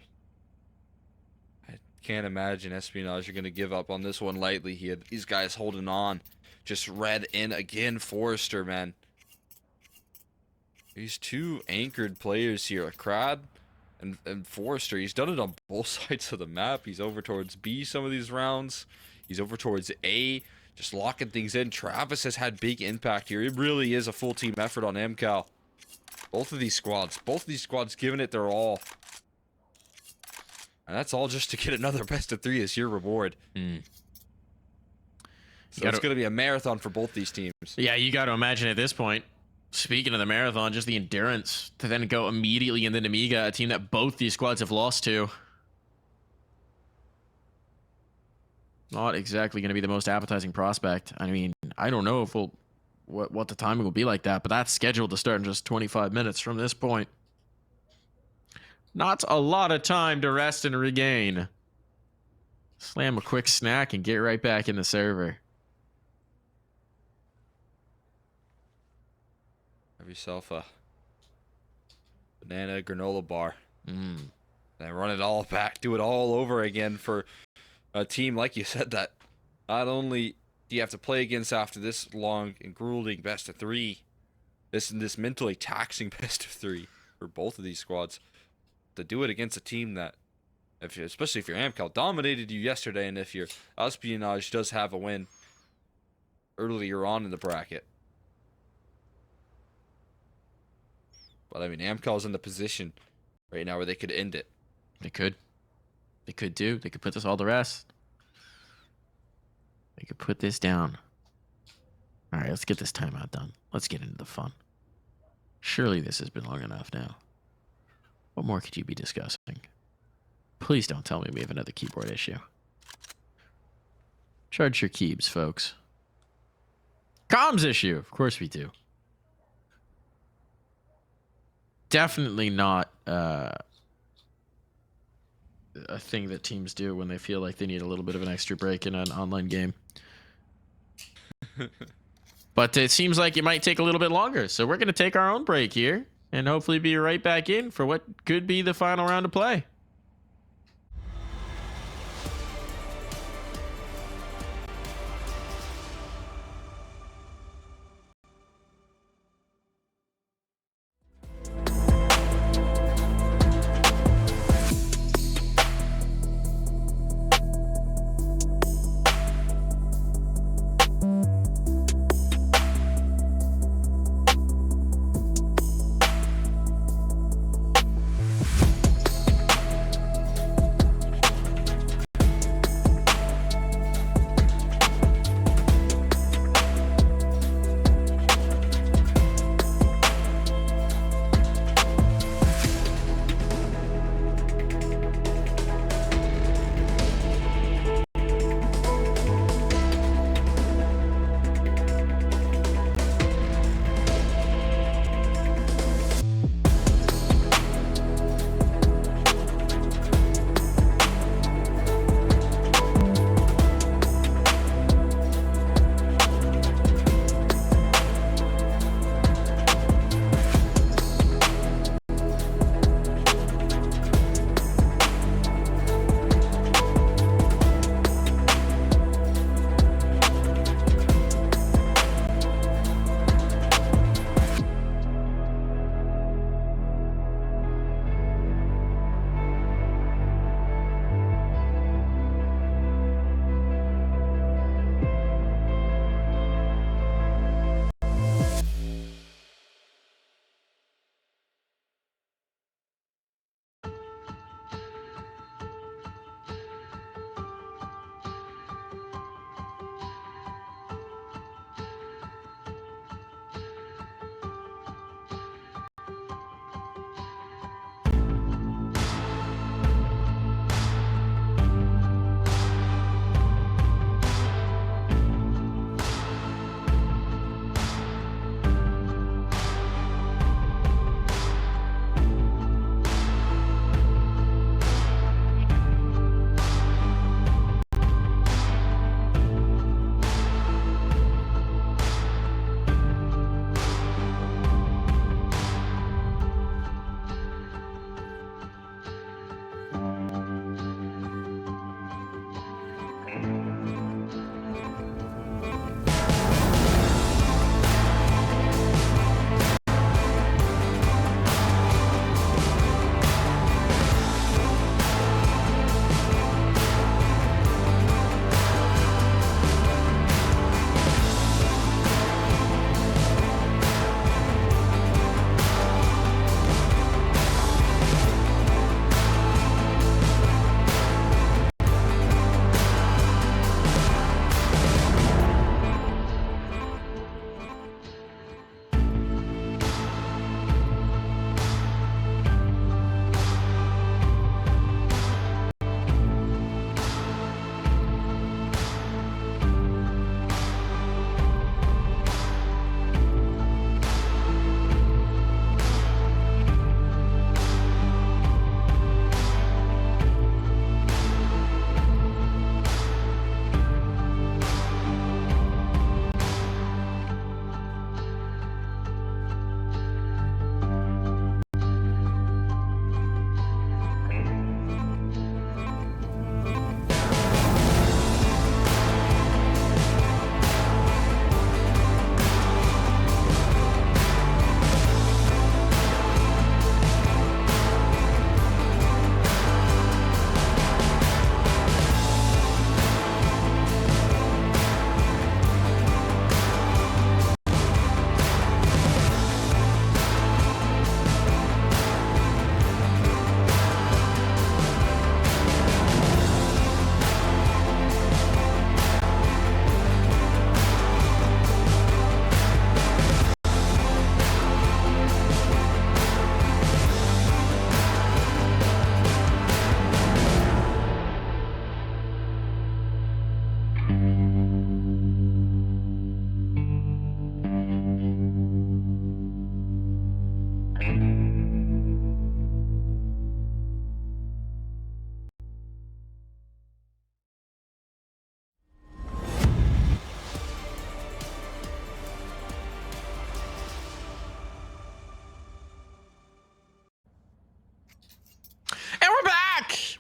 I can't imagine Espionage are going to give up on this one lightly here. These guys holding on. Just read in again, Forrester, man. These 2 anchored players here, Crad and Forrester. He's done it on both sides of the map. He's over towards B some of these rounds. He's over towards A, just locking things in. Travis has had big impact here. It really is a full team effort on AMKAL. Both of these squads giving it their all. And that's all just to get another best of 3 this year reward. So it's going to be a marathon for both these teams. Yeah, you got to imagine at this point, speaking of the marathon, just the endurance to then go immediately into Namiga, a team that both these squads have lost to. Not exactly going to be the most appetizing prospect. I mean, I don't know if what the timing will be like that, but that's scheduled to start in just 25 minutes from this point. Not a lot of time to rest and regain. Slam a quick snack and get right back in the server. Have yourself a banana granola bar. And run it all back. Do it all over again for a team, like you said, that not only do you have to play against after this long and grueling best of 3, this mentally taxing best of 3 for both of these squads, to do it against a team that, especially if your AMKAL dominated you yesterday, and if your Espionage does have a win earlier on in the bracket. But I mean, AMKAL's in the position right now where they could end it. They could. They could do. They could put this all to rest. They could put this down. All right, let's get this timeout done. Let's get into the fun. Surely this has been long enough now. What more could you be discussing? Please don't tell me we have another keyboard issue. Charge your keybs, folks. Comms issue. Of course we do. Definitely not a thing that teams do when they feel like they need a little bit of an extra break in an online game. But it seems like it might take a little bit longer, so we're going to take our own break here and hopefully be right back in for what could be the final round of play.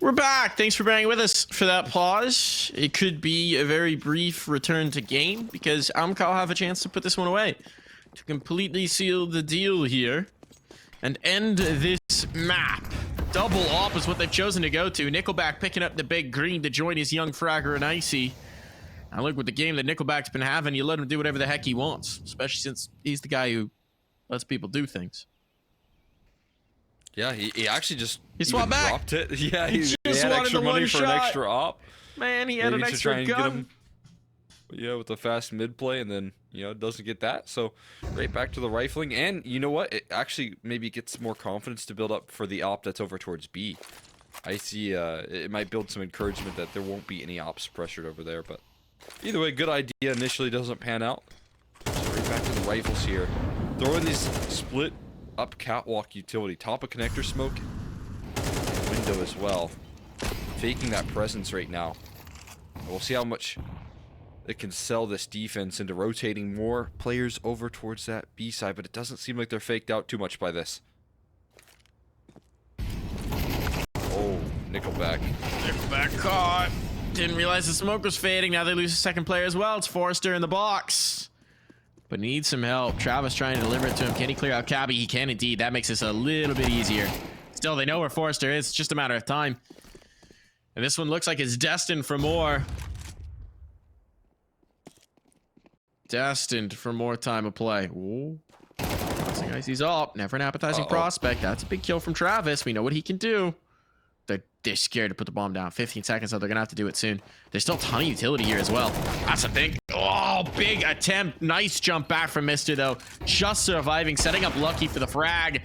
We're back. Thanks for bearing with us for that pause. It could be a very brief return to game because AMKAL have a chance to put this one away. To completely seal the deal here and end this map. Double op is what they've chosen to go to. Nickelback picking up the big green to join his young Fragger and Icy. Now look, with the game that Nickelback's been having, you let him do whatever the heck he wants, especially since he's the guy who lets people do things. Yeah, he actually just swapped back. Dropped it. Yeah, he just had wanted extra the money one for shot. an extra op. Man, he had Maybe an to extra try and gun. get him, yeah, with the fast mid play, and then doesn't get that. So right back to the rifling, and you know what? It actually maybe gets more confidence to build up for the op that's over towards B. I see. It might build some encouragement that there won't be any ops pressured over there. But either way, good idea initially doesn't pan out. So right back to the rifles here. Throwing these split up catwalk utility, top of connector smoke, and window as well. Faking that presence right now. And we'll see how much it can sell this defense into rotating more players over towards that B side, but it doesn't seem like they're faked out too much by this. Oh, Nickelback. Nickelback caught. Didn't realize the smoke was fading. Now they lose a second player as well. It's Forrester in the box. But needs some help. Travis trying to deliver it to him. Can he clear out Cabby? He can indeed. That makes this a little bit easier. Still, they know where Forrester is. It's just a matter of time. And this one looks like it's destined for more. Destined for more time of play. Ooh. He's up. Never an appetizing prospect. That's a big kill from Travis. We know what he can do. They're scared to put the bomb down. 15 seconds, so they're going to have to do it soon. There's still a ton of utility here as well. That's a big... Oh, big attempt. Nice jump back from Mister, though. Just surviving, setting up Lucky for the frag.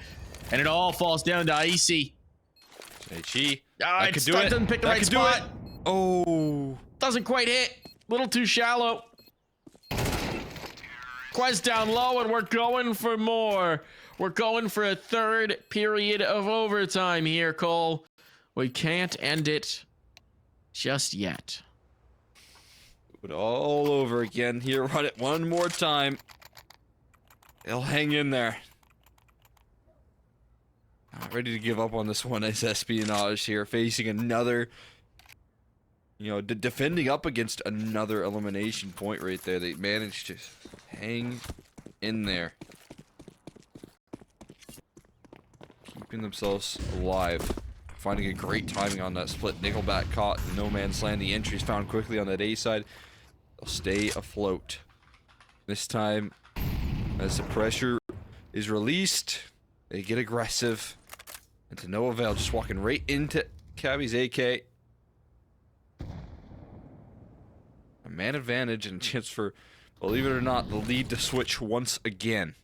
And it all falls down to Icy. HE. That could do it. Doesn't pick the right spot. Oh. Doesn't quite hit. Little too shallow. Quest down low, and we're going for more. We're going for a third period of overtime here, Cole. We can't end it just yet. Do it all over again here. Run it one more time. They'll hang in there. Not ready to give up on this one as Espionage here, facing another, defending up against another elimination point right there. They managed to hang in there. Keeping themselves alive. Finding a great timing on that split. Nickelback caught in no man's land. The entry's found quickly on that A side. They'll stay afloat. This time, as the pressure is released, they get aggressive. And to no avail, just walking right into Cabby's AK. A man advantage and a chance for, believe it or not, the lead to switch once again.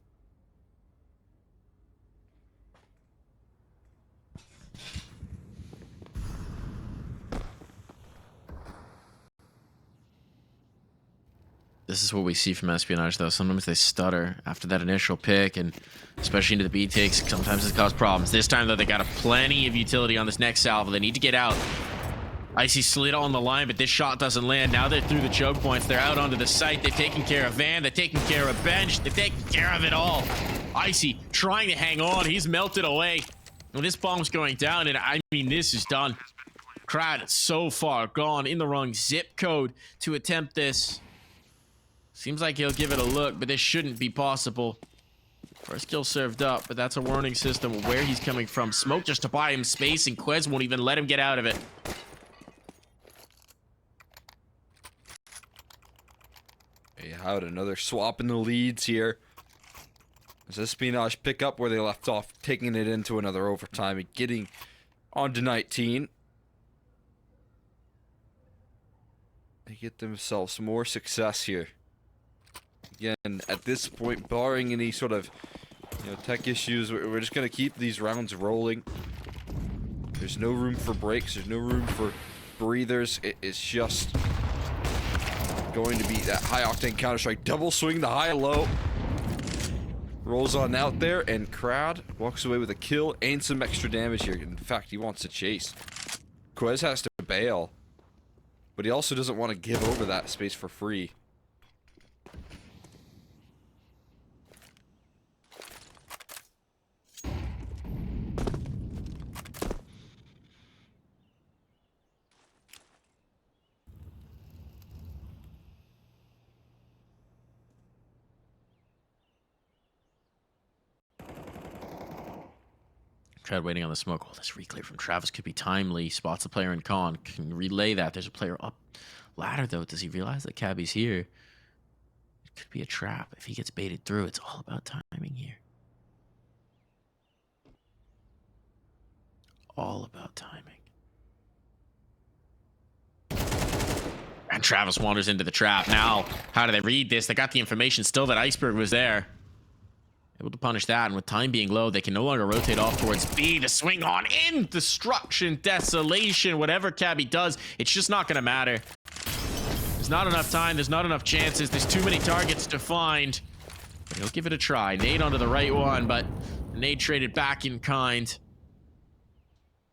This is what we see from Espionage, though. Sometimes they stutter after that initial pick, and especially into the B takes, sometimes it causes problems. This time, though, they got plenty of utility on this next salvo. They need to get out. Icy slid on the line, but this shot doesn't land. Now they're through the choke points. They're out onto the site. They've taken care of Van. They're taking care of Bench. They're taking care of it all. Icy trying to hang on. He's melted away. Well, this bomb's going down, and I mean, this is done. Crowd so far gone in the wrong zip code to attempt this. Seems like he'll give it a look, but this shouldn't be possible. First kill served up, but that's a warning system of where he's coming from. Smoke just to buy him space, and Quez won't even let him get out of it. They had another swap in the leads here. As Espionage pick up where they left off, taking it into another overtime and getting on to 19. They get themselves some more success here. Again, at this point, barring any sort of tech issues, we're just going to keep these rounds rolling. There's no room for breaks. There's no room for breathers. It's just going to be that high-octane Counter-Strike. Double swing the high-low. Rolls on out there, and Crowd walks away with a kill and some extra damage here. In fact, he wants to chase. Quez has to bail, but he also doesn't want to give over that space for free. Tread waiting on the smoke. Oh, this reclear from Travis could be timely. Spots the player in con. Can relay that. There's a player up ladder, though. Does he realize that Cabby's here? It could be a trap. If he gets baited through, it's all about timing here. All about timing. And Travis wanders into the trap. Now, how do they read this? They got the information still that Iceberg was there. Able to punish that, and with time being low, they can no longer rotate off towards B to swing on in. Destruction, desolation, whatever Cabby does, it's just not going to matter. There's not enough time. There's not enough chances. There's too many targets to find. But he'll give it a try. Nade onto the right one, but Nade traded back in kind.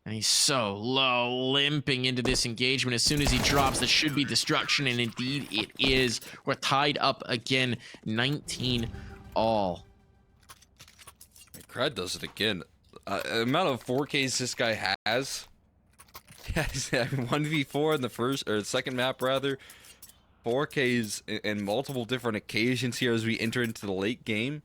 And he's so low, limping into this engagement. As soon as he drops, that should be destruction, and indeed it is. We're tied up again, 19 all. Crad does it again. The amount of 4Ks this guy has. Yes, 1v4 in the first or second map rather. 4Ks in multiple different occasions here as we enter into the late game.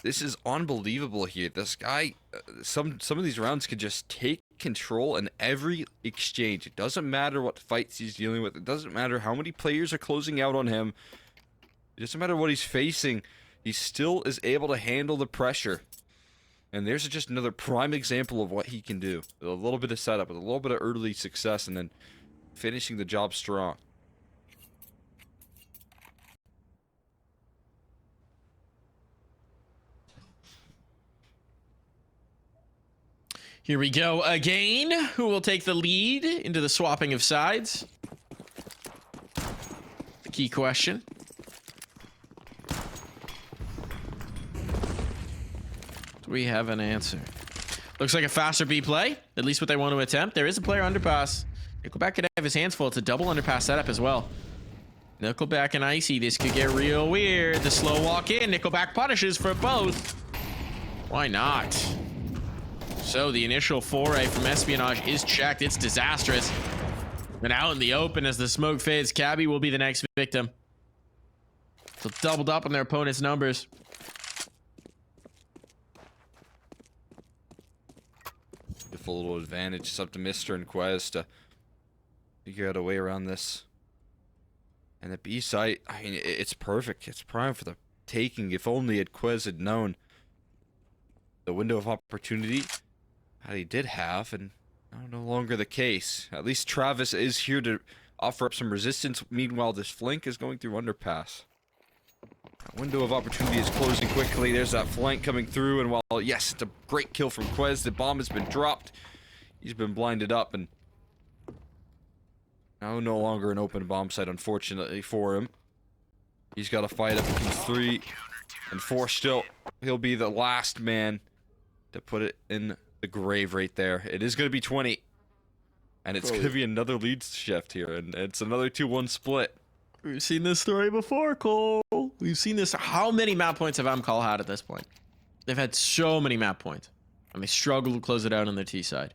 This is unbelievable here. This guy, some of these rounds can just take control in every exchange. It doesn't matter what fights he's dealing with. It doesn't matter how many players are closing out on him. It doesn't matter what he's facing. He still is able to handle the pressure. And there's just another prime example of what he can do. With a little bit of setup, with a little bit of early success, and then finishing the job strong. Here we go again. Who will take the lead into the swapping of sides? The key question. Do we have an answer? Looks like a faster B play, at least what they want to attempt. There is a player underpass. Nickelback could have his hands full. It's a double underpass setup as well. Nickelback and Icy, this could get real weird. The slow walk in, Nickelback punishes for both. Why not? So the initial foray from Espionage is checked. It's disastrous. And out in the open as the smoke fades, Cabby will be the next victim. So doubled up on their opponent's numbers. Beautiful little advantage. It's up to Mr. and Quez to figure out a way around this. And the B site, I mean, it's perfect. It's prime for the taking. If only Quez had known the window of opportunity that he did have, and no longer the case. At least Travis is here to offer up some resistance. Meanwhile, this flank is going through underpass. That window of opportunity is closing quickly. There's that flank coming through, and while, yes, it's a great kill from Quez, the bomb has been dropped. He's been blinded up, and now no longer an open bomb site, unfortunately for him. He's got to fight up against 3 and 4 still. He'll be the last man to put it in the grave right there. It is going to be 20. And it's going to be another lead shift here. And it's another 2-1 split. We've seen this story before, Cole. We've seen this. How many map points have AMKAL had at this point? They've had so many map points. And they struggle to close it out on their T side.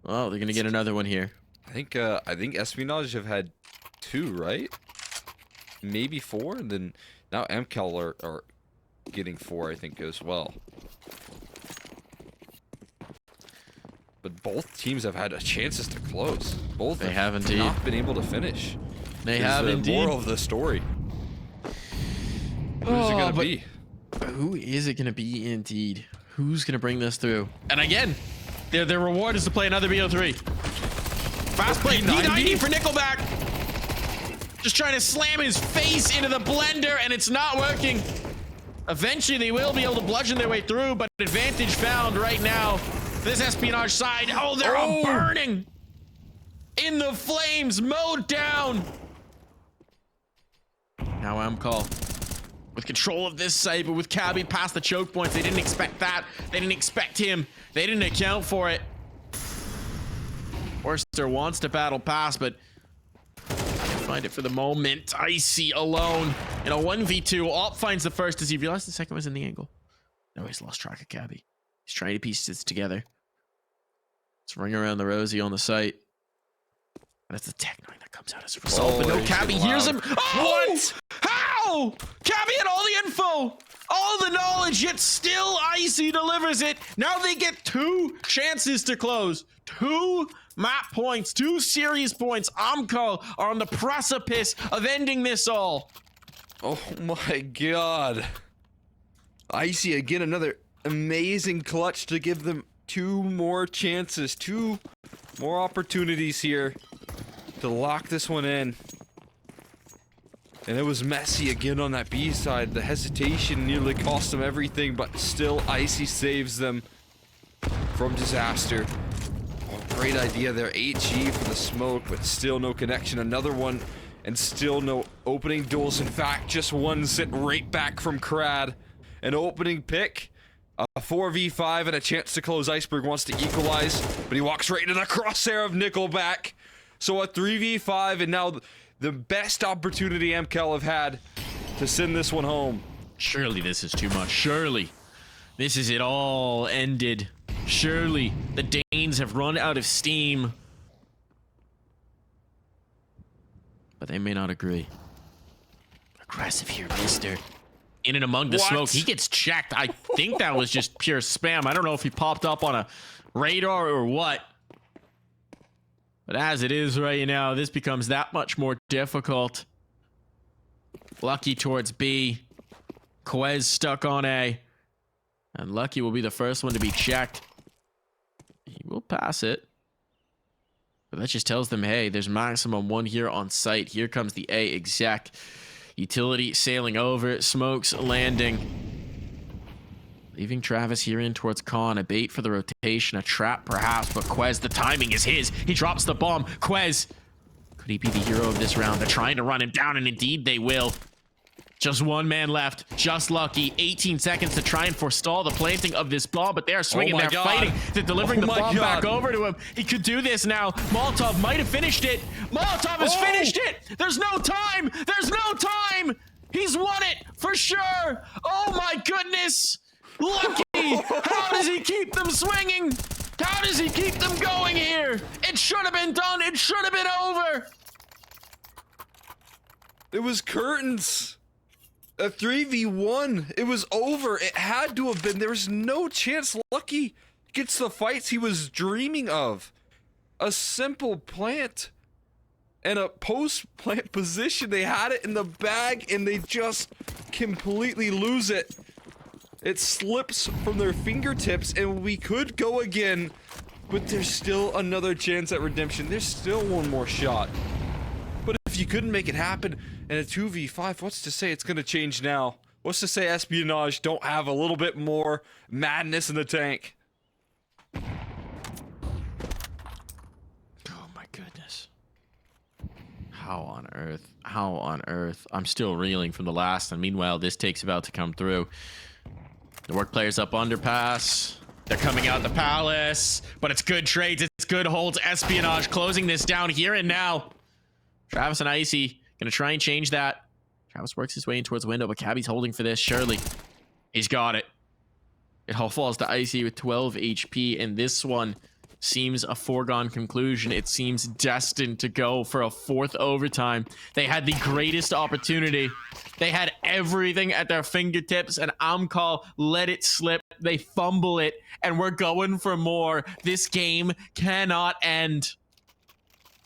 Oh, they're going to get another one here. I think Espionage have had 2, right? Maybe 4. And then now AMKAL are getting 4, I think, as well. But both teams have had chances to close. Both they have indeed not been able to finish. They have indeed. Moral of the story. Who's it gonna be? Who is it gonna be indeed? Who's gonna bring this through? And again, their reward is to play another BO3. Fast play, P90 for Nickelback. Just trying to slam his face into the blender, and it's not working. Eventually, they will be able to bludgeon their way through, but advantage found right now. This Espionage side, oh, they're all burning in the flames, mowed down. Now AMKAL with control of this side, but with Cabby past the choke points. They didn't expect that. They didn't expect him. They didn't account for it. Forster wants to battle pass, but can't find it for the moment. Icy alone in a 1v2. Op finds the first as he realized the second was in the angle. No, he's lost track of Cabby. He's trying to piece this together. Let's ring around the rosy on the site. And it's the Tech 9 that comes out as a result. But no, Cabby hears him. Oh! What? How? Cabby had all the info. All the knowledge, yet still Icy delivers it. Now they get 2 chances to close. 2 map points, 2 series points. AMKAL are on the precipice of ending this all. Oh my god. Icy again, another amazing clutch to give them 2 more chances, 2 more opportunities here to lock this one in. And it was messy again on that B side. The hesitation nearly cost them everything, but still Icy saves them from disaster. Oh, great idea there. 8G for the smoke, but still no connection. Another one, and still no opening duels. In fact, just one sit right back from Crad. An opening pick. A 4v5 and a chance to close. Iceberg wants to equalize, but he walks right into the crosshair of Nickelback. So a 3v5, and now the best opportunity AMKAL have had to send this one home. Surely this is too much. Surely this is it all ended. Surely the Danes have run out of steam. But they may not agree. Aggressive here, mister. In and among the smoke. He gets checked. I think that was just pure spam. I don't know if he popped up on a radar or what. But as it is right now, this becomes that much more difficult. Lucky towards B. Quez stuck on A. And Lucky will be the first one to be checked. He will pass it. But that just tells them, hey, there's maximum 1 here on site. Here comes the A exec. Utility sailing over. Smokes landing. Leaving Travis here in towards Khan. A bait for the rotation. A trap perhaps, but Quez, the timing is his. He drops the bomb. Quez, could he be the hero of this round? They're trying to run him down, and indeed they will. Just 1 man left. Just Lucky. 18 seconds to try and forestall the planting of this bomb, but they are swinging. They're fighting. They're delivering the bomb back over to him. He could do this now. Molotov might have finished it. Molotov has finished it. There's no time. There's no time. He's won it for sure. Oh my goodness. Lucky. How does he keep them swinging? How does he keep them going here? It should have been done. It should have been over. It was curtains. A 3v1. It was over. It had to have been. There was no chance Lucky gets the fights he was dreaming of. A simple plant and a post-plant position. They had it in the bag and they just completely lose it. It slips from their fingertips and we could go again, but there's still another chance at redemption. There's still 1 more shot. But if you couldn't make it happen in a 2v5, what's to say it's going to change now? What's to say Espionage don't have a little bit more madness in the tank? Oh my goodness. How on earth? How on earth? I'm still reeling from the last, and meanwhile this take's about to come through. The work players up underpass. They're coming out the palace, but it's good trades. It's good holds. Espionage closing this down here and now. Travis and Icy gonna try and change that. Travis works his way in towards the window, but Cabby's holding for this. Surely he's got it. It all falls to Icy with 12 HP, and this one seems a foregone conclusion. It seems destined to go for a 4th overtime. They had the greatest opportunity. They had everything at their fingertips, and AMKAL let it slip. They fumble it, and we're going for more. This game cannot end.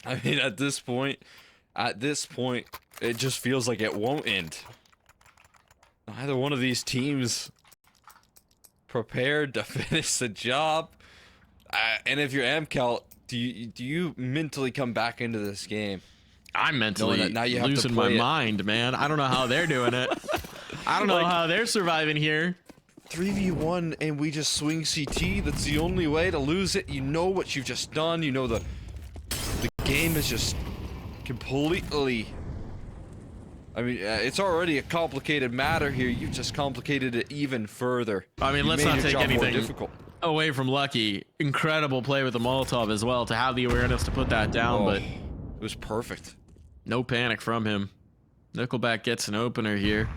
I mean, at this point, it just feels like it won't end. Neither one of these teams prepared to finish the job. And if you're AMKAL, do you mentally come back into this game? I'm mentally now you have losing to my play mind, man. I don't know how they're doing it. I don't know how they're surviving here. 3v1 and we just swing CT. That's the only way to lose it. You know what you've just done. You know the game is just completely... I mean, it's already a complicated matter here. You've just complicated it even further. I mean, let's not take anything away from Lucky. Incredible play with the Molotov as well, to have the awareness to put that down, but it was perfect. No panic from him. Nickelback gets an opener here.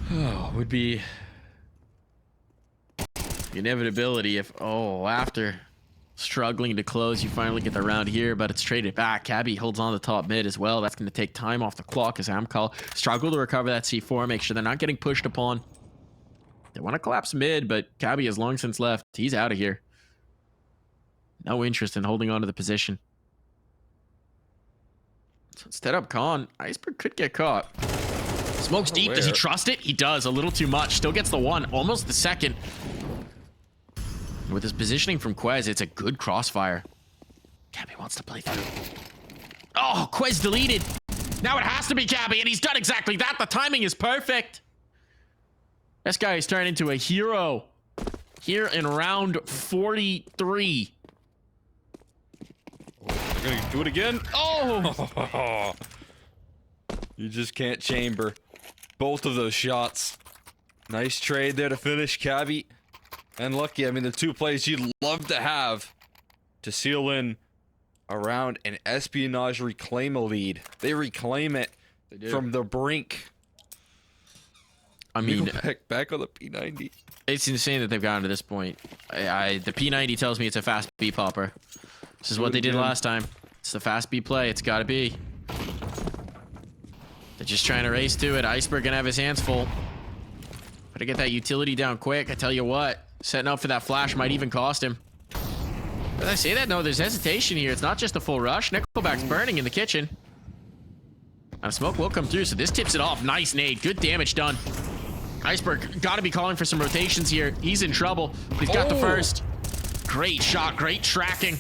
Oh, would be the inevitability if, after struggling to close. You finally get the round here, but it's traded back. Cabby holds on the top mid as well. That's going to take time off the clock as AMKAL struggle to recover that C4, make sure they're not getting pushed upon. They want to collapse mid, but Cabby has long since left. He's out of here. No interest in holding on to the position. So instead of Khan, Iceberg could get caught. Smokes deep. Does he trust it? He does. A little too much. Still gets the one. Almost the second. With his positioning from Quez, it's a good crossfire. Cabby wants to play through. Oh, Quez deleted. Now it has to be Cabby, and he's done exactly that. The timing is perfect. This guy is turned into a hero here in round 43. They're gonna do it again. Oh! You just can't chamber both of those shots. Nice trade there to finish, Cabby. And Lucky, I mean, the two plays you'd love to have to seal in around an Espionage reclaim a lead. They reclaim it from the brink. I mean, back on the P90. It's insane that they've gotten to this point. The P90 tells me it's a fast B popper. This is what they did last time. It's the fast B play. It's got to be. They're just trying to race to it. Iceberg gonna have his hands full. Gotta get that utility down quick. I tell you what, setting up for that flash might even cost him. Did I say that? No, there's hesitation here. It's not just a full rush. Nickelback's burning in the kitchen. And smoke will come through, so this tips it off. Nice nade. Good damage done. Iceberg gotta be calling for some rotations here. He's in trouble, but he's got the first. Great shot, great tracking.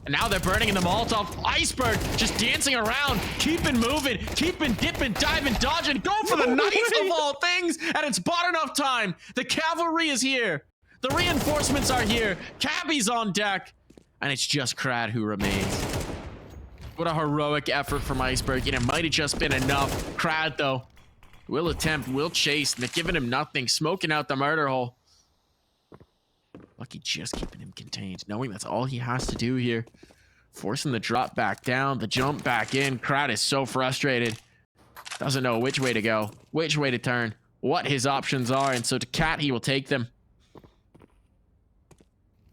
And now they're burning in the Molotov. Iceberg just dancing around, keeping moving, keeping dipping, diving, dodging, going for the knife of all things. And it's bought enough time. The cavalry is here. The reinforcements are here. Cabby's on deck. And it's just Crad who remains. What a heroic effort from Iceberg. And it might have just been enough. Crad, though, will attempt, will chase. And they're giving him nothing. Smoking out the murder hole. Lucky just keeping him contained, knowing that's all he has to do here. Forcing the drop back down, the jump back in. Crowd is so frustrated. Doesn't know which way to go, which way to turn, what his options are, and so to Cat, he will take them.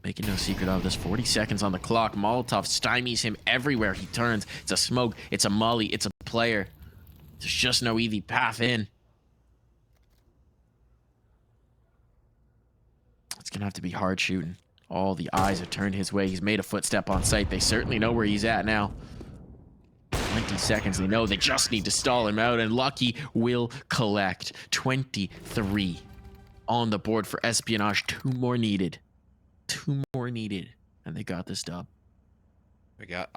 Making no secret of this, 40 seconds on the clock. Molotov stymies him everywhere he turns. It's a smoke, it's a molly, it's a player. There's just no easy path in. It's gonna have to be hard shooting. All the eyes are turned his way. He's made a footstep on site. They certainly know where he's at now. 20 seconds. They know they just need to stall him out, and Lucky will collect. 23 on the board for Espionage. 2 more needed. 2 more needed, and they got this dub. We got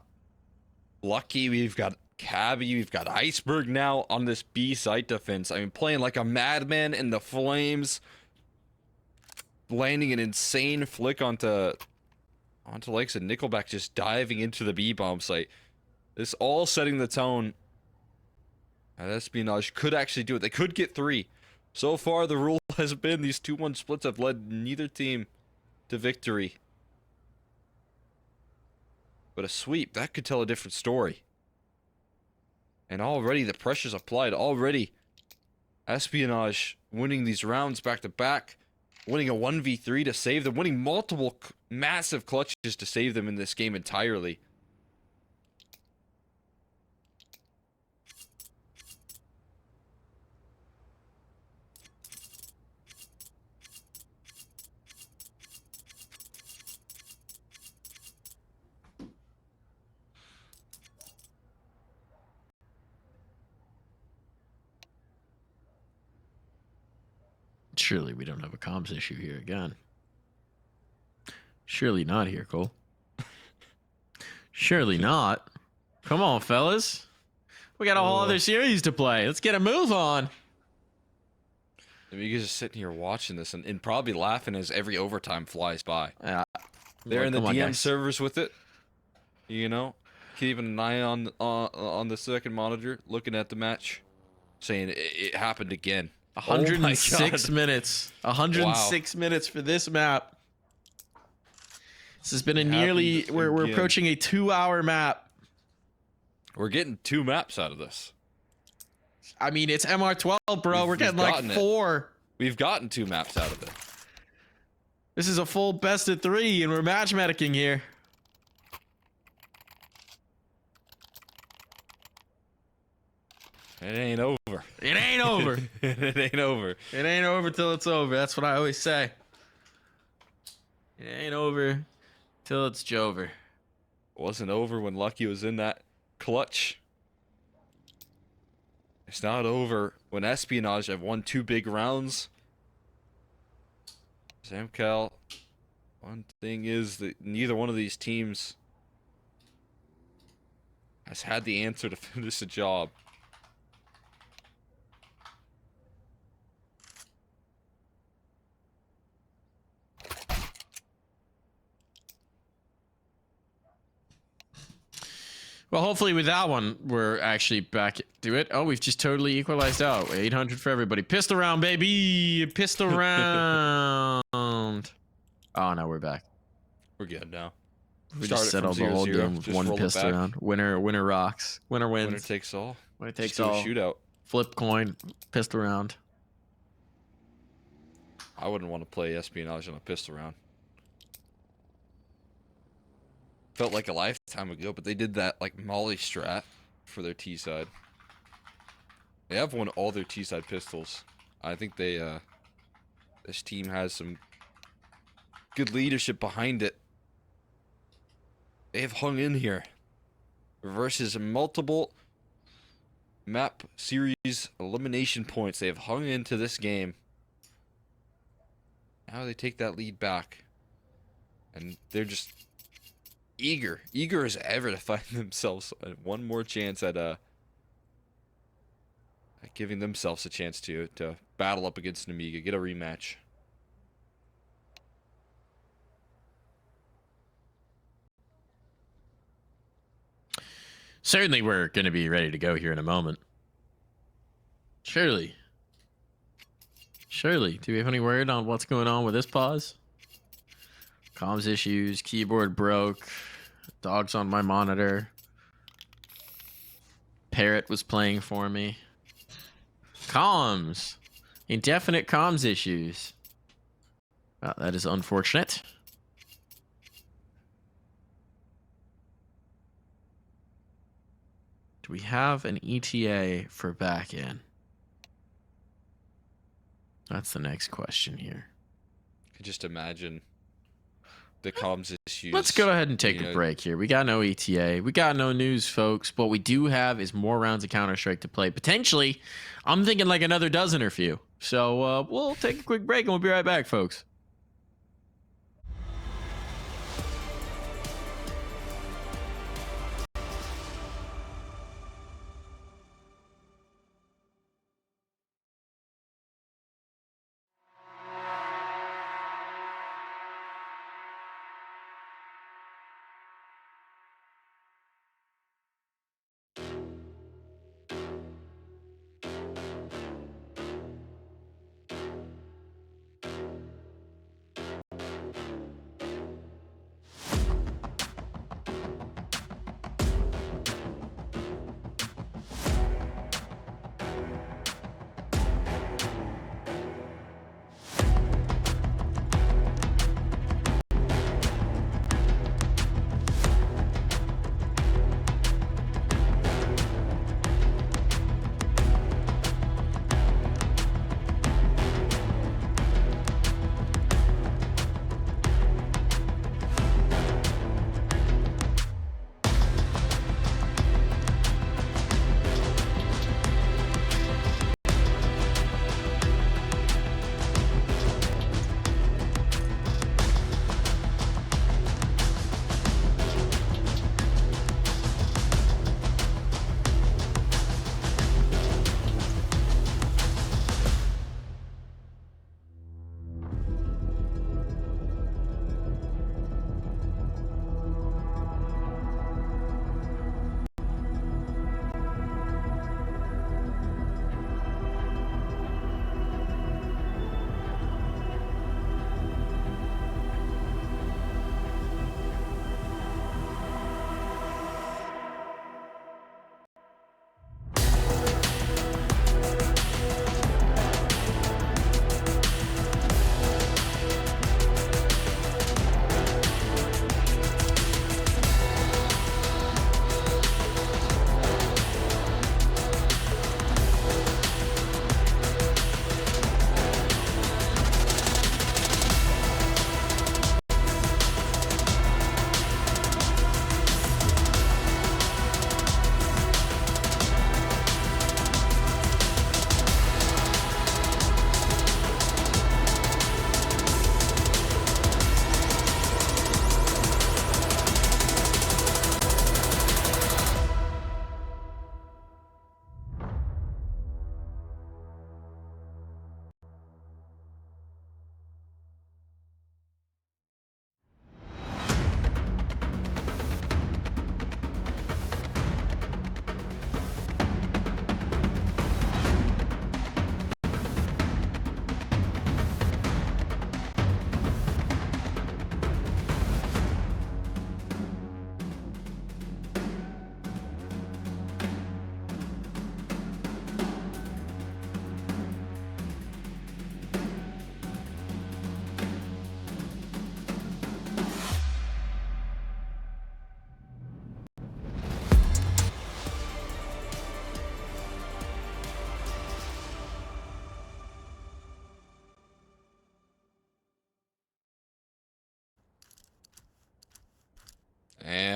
Lucky. We've got Cabby. We've got Iceberg now on this B site defense. I mean, playing like a madman in the flames. Landing an insane flick onto Legs and Nickelback just diving into the B bomb site. This all setting the tone. And Espionage could actually do it. They could get 3. So far, the rule has been these 2-1 splits have led neither team to victory. But a sweep, that could tell a different story. And already the pressure's applied. Already, Espionage winning these rounds back to back. Winning a 1v3 to save them. Winning multiple massive clutches to save them in this game entirely. Surely we don't have a comms issue here again. Surely not here, Cole. Surely not. Come on, fellas. We got a whole other series to play. Let's get a move on. I mean, you guys are sitting here watching this and probably laughing as every overtime flies by. They're in the DM servers with it. You know, keeping an eye on the second monitor, looking at the match, saying it happened again. 106 minutes. 106 minutes for this map. This has been a nearly... We're approaching a 2-hour map. We're getting 2 maps out of this. I mean, it's MR12, bro. We're getting like 4. We've gotten 2 maps out of it. This is a full best of 3, and we're match medicing here. It ain't over. It ain't over. It ain't over. It ain't over till it's over. That's what I always say. It ain't over till it's Jover. It wasn't over when Lucky was in that clutch. It's not over when Espionage have won 2 big rounds. AMKAL, one thing is that neither one of these teams has had the answer to finish the job. Well, hopefully with that one, we're actually back to it. Oh, we've just totally equalized out. 800 for everybody. Pistol round, baby. Pistol round. Oh, no, we're back. We're good now. We Start just it from settled the whole 0-0, game with just one roll it pistol back. round. Winner rocks. Winner wins. Winner takes all. Winner takes Just do all. a shootout. Flip coin. Pistol round. I wouldn't want to play Espionage on a pistol round. Felt like a lifetime ago, but they did that like Molly strat for their T side. They have won all their T side pistols. I think they this team has some good leadership behind it. They have hung in here versus multiple map series elimination points. They have hung into this game. Now they take that lead back, and they're just eager as ever to find themselves one more chance at giving themselves a chance to battle up against an Amiga, get a rematch. Certainly we're going to be ready to go here in a moment. Surely. Do we have any word on what's going on with this pause? Comms issues, keyboard broke, dogs on my monitor. Parrot was playing for me. Comms. Indefinite comms issues. Well, that is unfortunate. Do we have an ETA for back in? That's the next question here. I can just imagine the comms issues. Let's go ahead and take a break here. We got no ETA. We got no news, folks. What we do have is more rounds of Counter-Strike to play. Potentially, I'm thinking like another dozen or few. So we'll take a quick break and we'll be right back, folks.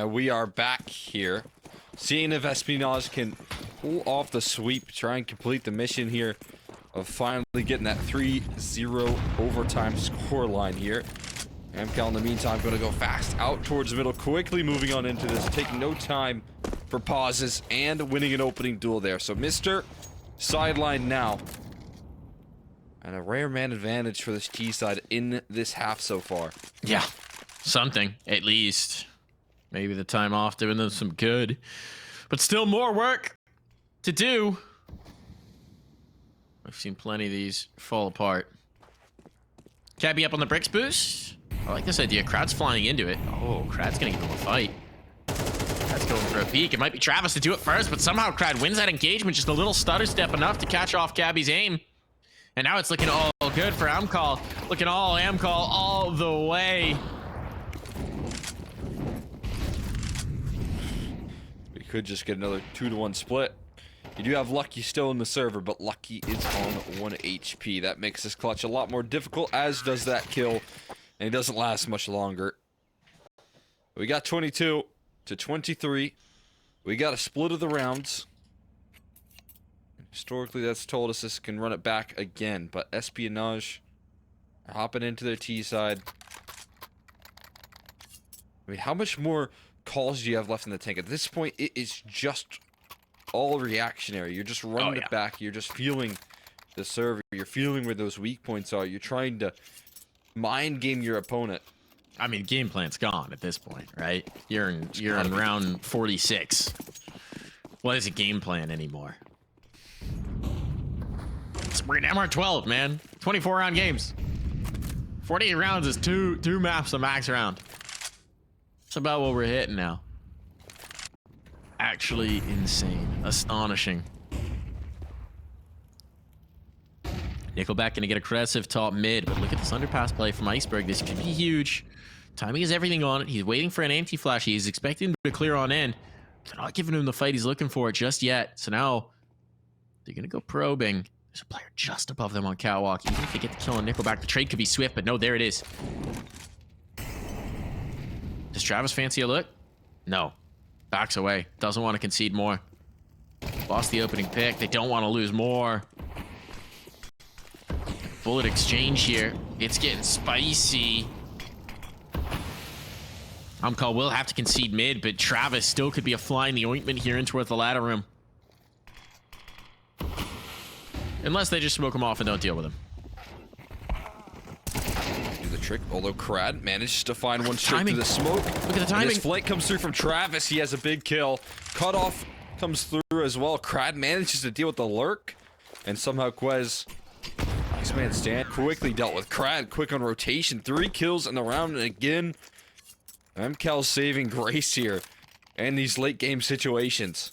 And we are back here, seeing if Espionage can pull off the sweep, try and complete the mission here of finally getting that 3-0 overtime scoreline here. AMKAL in the meantime going to go fast out towards the middle, quickly moving on into this, taking no time for pauses and winning an opening duel there. So Mr. Sideline now. And a rare man advantage for this T side in this half so far. Yeah, something at least. Maybe the time off doing them some good, but still more work to do. I've seen plenty of these fall apart. Cabby up on the bricks boost. I like this idea. Krad's flying into it. Oh, Krad's gonna give him a fight. Krad's going for a peek. It might be Travis to do it first, but somehow Krad wins that engagement. Just a little stutter step enough to catch off Cabby's aim. And now it's looking all good for AMKAL. Looking all AMKAL all the way. Could just get another 2-to-1 split. You do have Lucky still in the server, but Lucky is on 1 HP. That makes this clutch a lot more difficult, as does that kill, and it doesn't last much longer. We got 22 to 23. We got a split of the rounds. Historically, that's told us this can run it back again, but Espionage are hopping into their T side. I mean, how much more calls do you have left in the tank? At this point, it is just all reactionary. You're just running it back. You're just feeling the server. You're feeling where those weak points are. You're trying to mind game your opponent. I mean, game plan's gone at this point, right? You're in round 46. What is a game plan anymore? We're in MR12, man. 24 round games. 48 rounds is two maps a max round. It's about what we're hitting now. Actually insane. Astonishing. Nickelback gonna get aggressive top mid, but look at this underpass play from Iceberg. This could be huge. Timing is everything on it. He's waiting for an anti-flash. He's expecting him to clear on in. They're not giving him the fight he's looking for just yet. So now they're gonna go probing. There's a player just above them on catwalk. Even if they get the kill on Nickelback, the trade could be swift, but no, there it is. Does Travis fancy a look? No. Backs away. Doesn't want to concede more. Lost the opening pick. They don't want to lose more. Bullet exchange here. It's getting spicy. AMKAL will have to concede mid, but Travis still could be a fly in the ointment here in towards the ladder room. Unless they just smoke him off and don't deal with him. Trick, although Krad managed to find one straight through the smoke. Look at the timing. His flank comes through from Travis. He has a big kill. Cutoff comes through as well. Krad manages to deal with the lurk, and somehow Quez, nice man stand, quickly dealt with Krad. Quick on rotation. 3 kills in the round, and again, AMKAL saving grace here and these late game situations.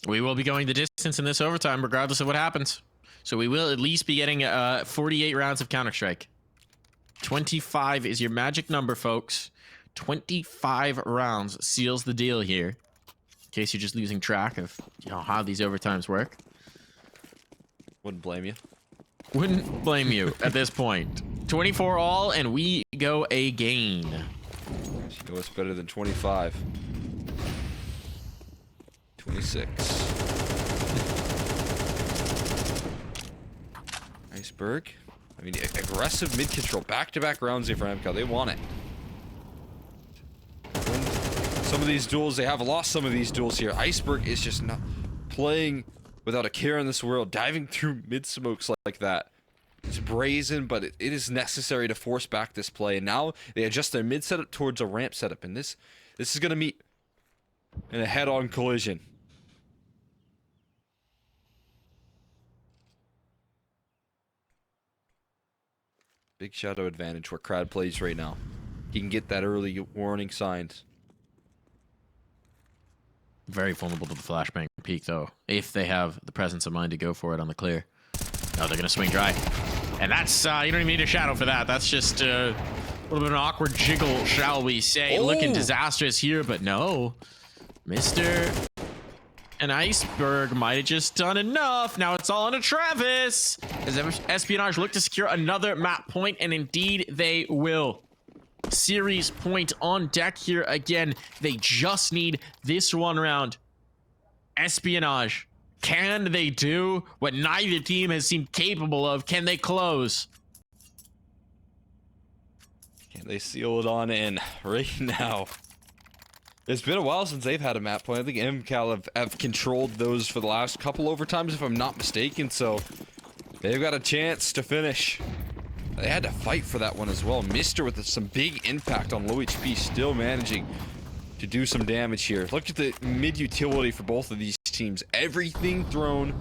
We will be going the distance in this overtime, regardless of what happens. So we will at least be getting 48 rounds of Counter-Strike. 25 is your magic number, folks. 25 rounds seals the deal here. In case you're just losing track of, how these overtimes work. Wouldn't blame you. Wouldn't blame you at this point. 24 all, and we go again. You know what's better than 25? 26. Iceberg. I mean, aggressive mid control, back-to-back rounds here for AMKAL. They want it. When some of these duels, they have lost some of these duels here. Iceberg is just not playing without a care in this world, diving through mid smokes like that. It's brazen, but it is necessary to force back this play. And now they adjust their mid setup towards a ramp setup, and this is going to meet in a head-on collision. Big shadow advantage where Krad plays right now. He can get that early warning signs. Very vulnerable to the flashbang peek, though, if they have the presence of mind to go for it on the clear. No, they're going to swing dry. And that's, you don't even need a shadow for that. That's just a little bit of an awkward jiggle, shall we say. Oh. Looking disastrous here, but no. Mr. And Iceberg might have just done enough. Now it's all on to Travis. As Espionage look to secure another map point, and indeed they will. series point on deck here again. They just need this one round. Espionage. Can they do what neither team has seemed capable of? Can they close? Can they seal it on in right now? It's been a while since they've had a map point. I think AMKAL have controlled those for the last couple overtimes, if I'm not mistaken, so they've got a chance to finish. They had to fight for that one as well. Mister with some big impact on low HP, still managing to do some damage here. Look at the mid utility for both of these teams. Everything thrown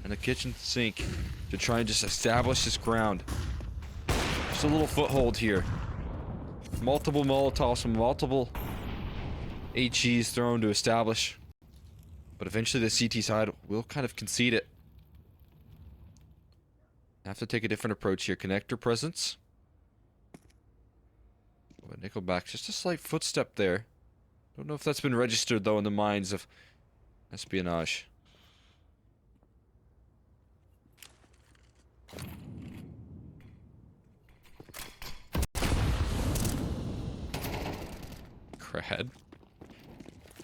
in the kitchen sink to try and just establish this ground. Just a little foothold here. Multiple Molotovs from multiple HEs thrown to establish. But eventually the CT side will kind of concede it. Have to take a different approach here. Connector presence. But Nickelback, just a slight footstep there. Don't know if that's been registered though in the minds of Espionage. Crad.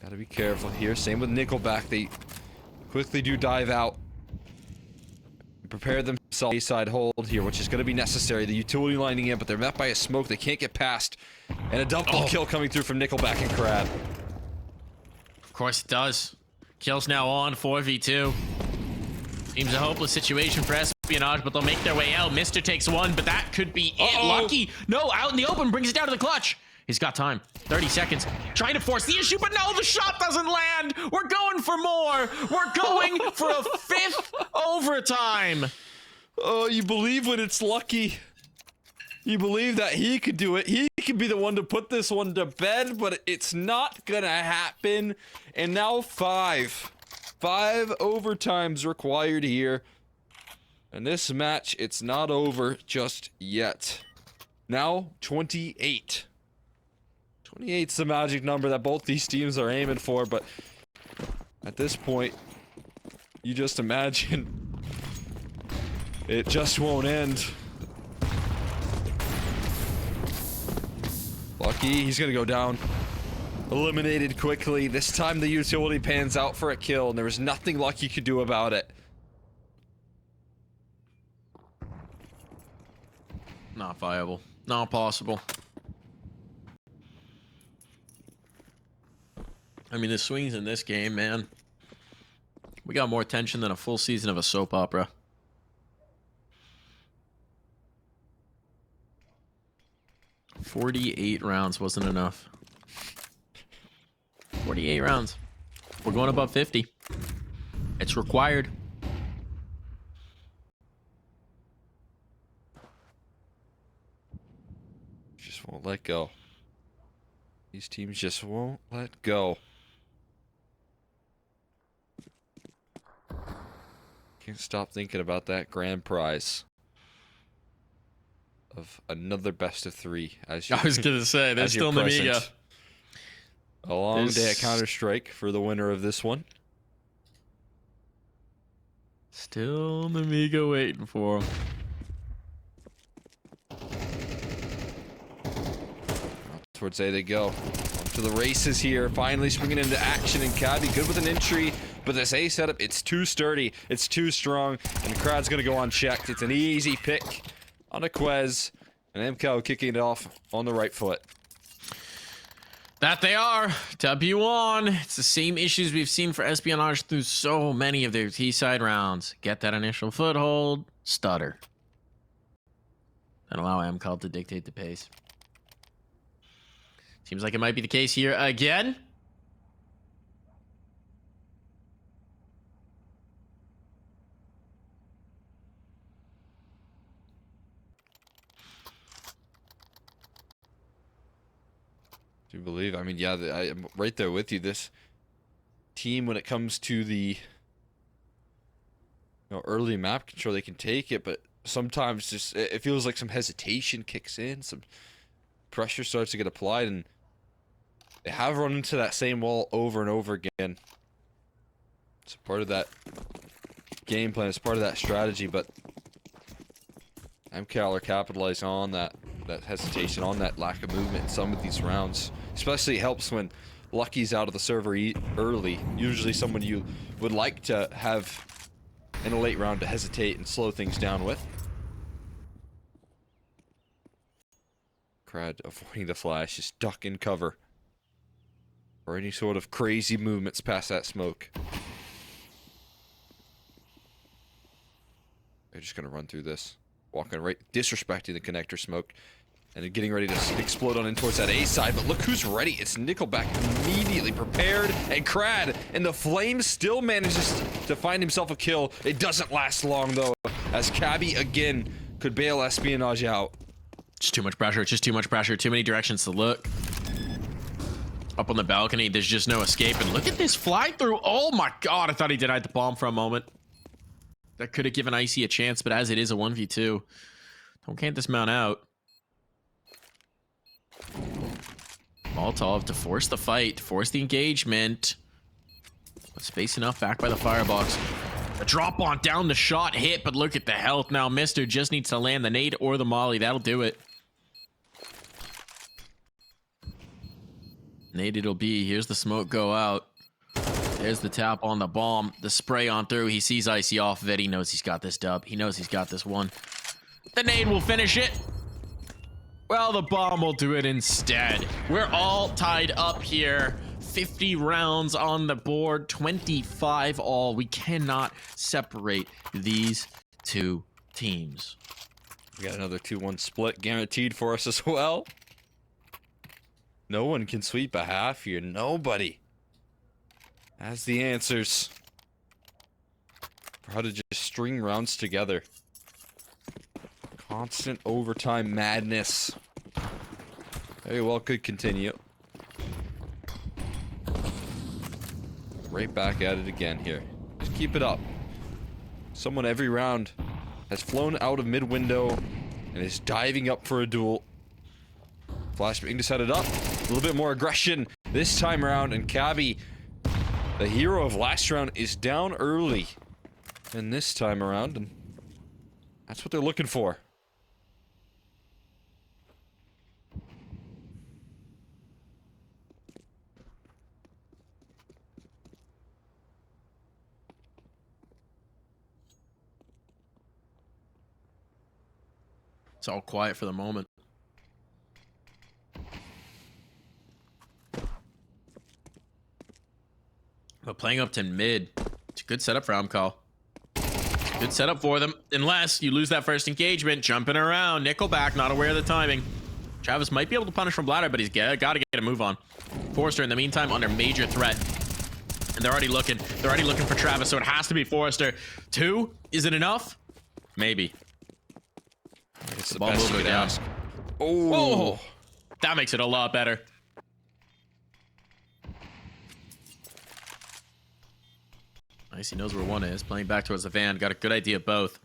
Gotta be careful here. Same with Nickelback. They quickly do dive out. Prepare themselves A-side hold here, which is going to be necessary. The utility lining in, but they're met by a smoke they can't get past. And a double kill coming through from Nickelback and Crab. Of course it does. Kill's now on, 4v2. Seems a hopeless situation for Espionage, but they'll make their way out. Mister takes one, but that could be it. Lucky. No, out in the open, brings it down to the clutch. He's got time. 30 seconds. Trying to force the issue, but no, the shot doesn't land. We're going for more. We're going for a 5th overtime. Oh, you believe when it's Lucky. You believe that he could do it. He could be the one to put this one to bed, but it's not gonna happen. And now 5 overtimes required here. And this match, it's not over just yet. Now 28. 28's the magic number that both these teams are aiming for, but at this point, you just imagine it just won't end. Lucky, he's gonna go down. Eliminated quickly. This time the utility pans out for a kill, and there was nothing Lucky could do about it. Not viable. Not possible. I mean, the swings in this game, man. We got more tension than a full season of a soap opera. "48 rounds wasn't enough. 48 rounds. We're going above 50. It's required. Just won't let go. These teams just won't let go. Can't stop thinking about that grand prize of another best of 3. As you, I was gonna say, there's still Namiga. A long day at Counter-Strike for the winner of this one. Still Namiga waiting for him. Towards A they go. On to the races here. Finally springing into action, and Caddy good with an entry. But this A setup, it's too sturdy. It's too strong. And Crad's going to go unchecked. It's an easy pick on a Quez. And AMKAL kicking it off on the right foot. That they are. W1. It's the same issues we've seen for Espionage through so many of their T-side rounds. Get that initial foothold. Stutter. And allow AMKAL to dictate the pace. Seems like it might be the case here again. Do you believe? I mean, yeah, I'm right there with you. This team, when it comes to the early map control, they can take it, but sometimes just it feels like some hesitation kicks in, some pressure starts to get applied, and they have run into that same wall over and over again. It's part of that game plan. It's part of that strategy, but AMKAL are capitalizing on that. that hesitation, on that lack of movement in some of these rounds. Especially helps when Lucky's out of the server early. Usually someone you would like to have in a late round to hesitate and slow things down with. Crad avoiding the flash, just duck in cover. Or any sort of crazy movements past that smoke. They're just gonna run through this. Walking right, disrespecting the connector smoke. And getting ready to explode on in towards that A side, but look who's ready. It's Nickelback immediately prepared, and Crad, and the flame still manages to find himself a kill. It doesn't last long though, as Cabby again could bail Espionage out. Just too much pressure, just too much pressure, too many directions to look. Up on the balcony, there's just no escape, and look at this fly through. Oh my god, I thought he denied the bomb for a moment. That could have given Icy a chance, but as it is a 1v2, can't dismount out. Molotov to force the fight, to force the engagement. But space enough back by the firebox. A drop on down, the shot hit, but look at the health now. Mister just needs to land the nade or the molly. That'll do it. Nade it'll be. Here's the smoke go out. There's the tap on the bomb. The spray on through. He sees Icy off of it. He knows he's got this dub. He knows he's got this one. The nade will finish it. Well, the bomb will do it instead. We're all tied up here. 50 rounds on the board, 25 all. We cannot separate these two teams. We got another 2-1 split guaranteed for us as well. No one can sweep a half here. Nobody has the answers for how to just string rounds together. Constant overtime madness. Very well could continue. Right back at it again here. Just keep it up. Someone every round has flown out of mid-window and is diving up for a duel. Flashbang to set it up. A little bit more aggression this time around, and Cabby, the hero of last round, is down early. And this time around, and that's what they're looking for. It's all quiet for the moment. But playing up to mid, it's a good setup for AMKAL. It's a good setup for them, unless you lose that first engagement. Jumping around, Nickelback not aware of the timing. Travis might be able to punish from bladder, but he's got to get a move on. Forrester, in the meantime, under major threat. And they're already looking for Travis, so it has to be Forrester. 2, is it enough? Maybe. It's The bomb will go down. Oh, that makes it a lot better. Nice, he knows where one is. Playing back towards the van. Got a good idea of both.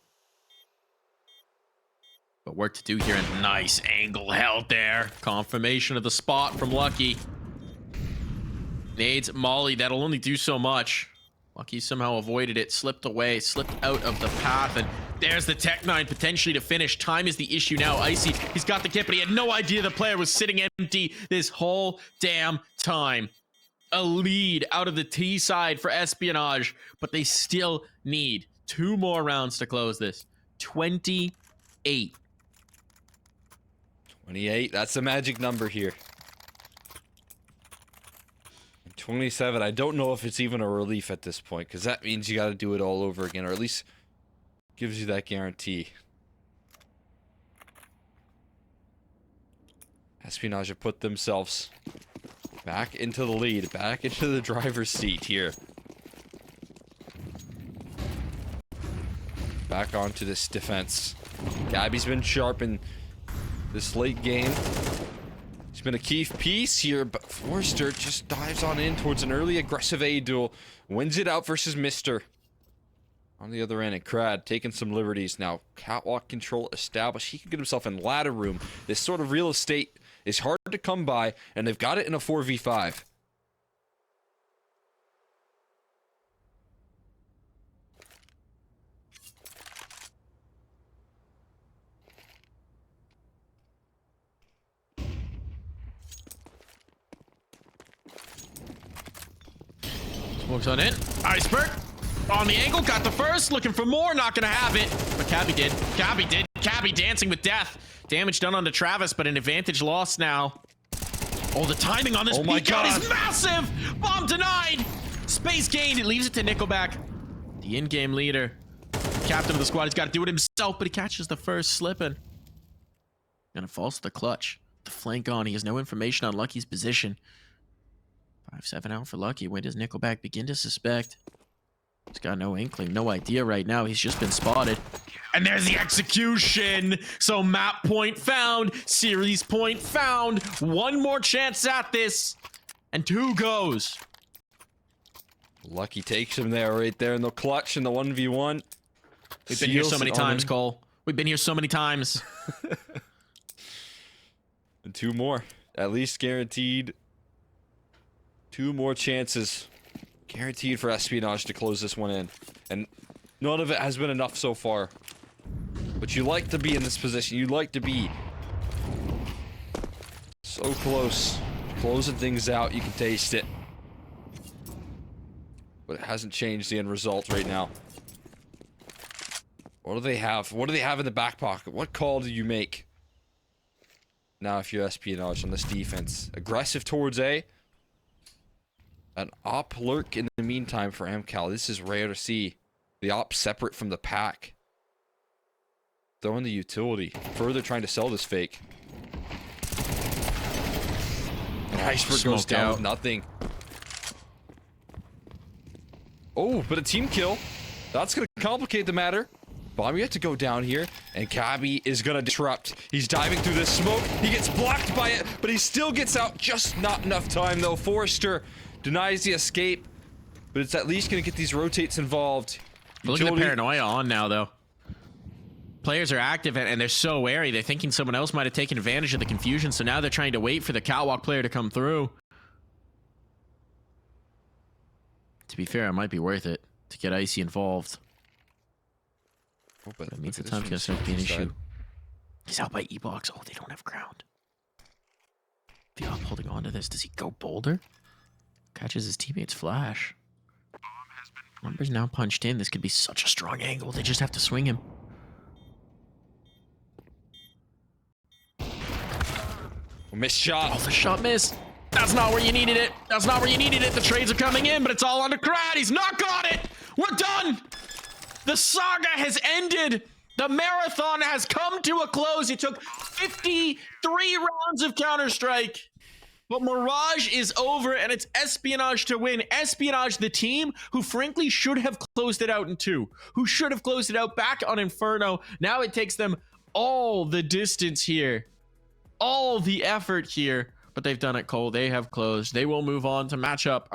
But work to do here, and nice angle held there. Confirmation of the spot from Lucky. Nades Molly, that'll only do so much. Lucky somehow avoided it, slipped away, slipped out of the path, and there's the Tech 9 potentially to finish. Time is the issue now. Icy, he's got the kit, but he had no idea the player was sitting empty this whole damn time. A lead out of the T side for Espionage, but they still need 2 more rounds to close this. 28. 28, that's the magic number here. 27, I don't know if it's even a relief at this point, because that means you got to do it all over again, or at least gives you that guarantee. Espionage have put themselves back into the lead, back into the driver's seat here. Back onto this defense. Gabby's been sharp in this late game. He's been a key piece here, but Forrester just dives on in towards an early aggressive A duel. Wins it out versus Mister. On the other end, and Crad taking some liberties now. Catwalk control established. He can get himself in ladder room. This sort of real estate is hard to come by, and they've got it in a 4v5. Smokes on it. Iceberg on the angle. Got the first. Looking for more. Not going to have it. But Cabby did. Cabby did. Cabby dancing with death. Damage done onto Travis, but an advantage lost now. Oh, the timing on this peek out is massive. Bomb denied. Space gained. It leaves it to Nickelback. The in-game leader. Captain of the squad. He's got to do it himself, but he catches the first slipping. And it falls to the clutch. The flank on. He has no information on Lucky's position. 5-7 out for Lucky. When does Nickelback begin to suspect? He's got no inkling, no idea right now. He's just been spotted. And there's the execution. So map point found. Series point found. One more chance at this. And 2 goes. Lucky takes him there, right there in the clutch in the 1v1. We've been here so many times, Cole. We've been here so many times. And 2 more. At least guaranteed. 2 more chances. Guaranteed for Espionage to close this one in. And none of it has been enough so far. But you like to be in this position. You like to be so close. Closing things out. You can taste it. But it hasn't changed the end result right now. What do they have? What do they have in the back pocket? What call do you make? Now if you're Espionage on this defense. Aggressive towards A. An op lurk in the meantime for AMKAL. This is rare to see. The op separate from the pack. Throwing the utility. Further trying to sell this fake. And Iceberg goes down with nothing. Oh, but a team kill. That's going to complicate the matter. Bomb yet to go down here. And Cabby is going to disrupt. He's diving through this smoke. He gets blocked by it, but he still gets out. Just not enough time, though. Forrester denies the escape, but it's at least going to get these rotates involved. Look at the paranoia on now, though. Players are active, and they're so wary. They're thinking someone else might have taken advantage of the confusion, so now they're trying to wait for the catwalk player to come through. To be fair, it might be worth it to get Icy involved. Oh, but it means the time's going to start to be an issue. He's out by E-Box. Oh, they don't have ground. The op holding on to this. Does he go Boulder? Catches his teammate's flash. Numbers now punched in. This could be such a strong angle. They just have to swing him. Missed shot. Oh, the shot missed. That's not where you needed it. That's not where you needed it. The trades are coming in, but it's all under Crad. He's not got it. We're done. The saga has ended. The marathon has come to a close. It took 53 rounds of Counter-Strike. But Mirage is over, and it's Espionage to win. Espionage, the team who frankly should have closed it out in 2. Who should have closed it out back on Inferno. Now it takes them all the distance here. All the effort here. But they've done it, Cole. They have closed. They will move on to match up.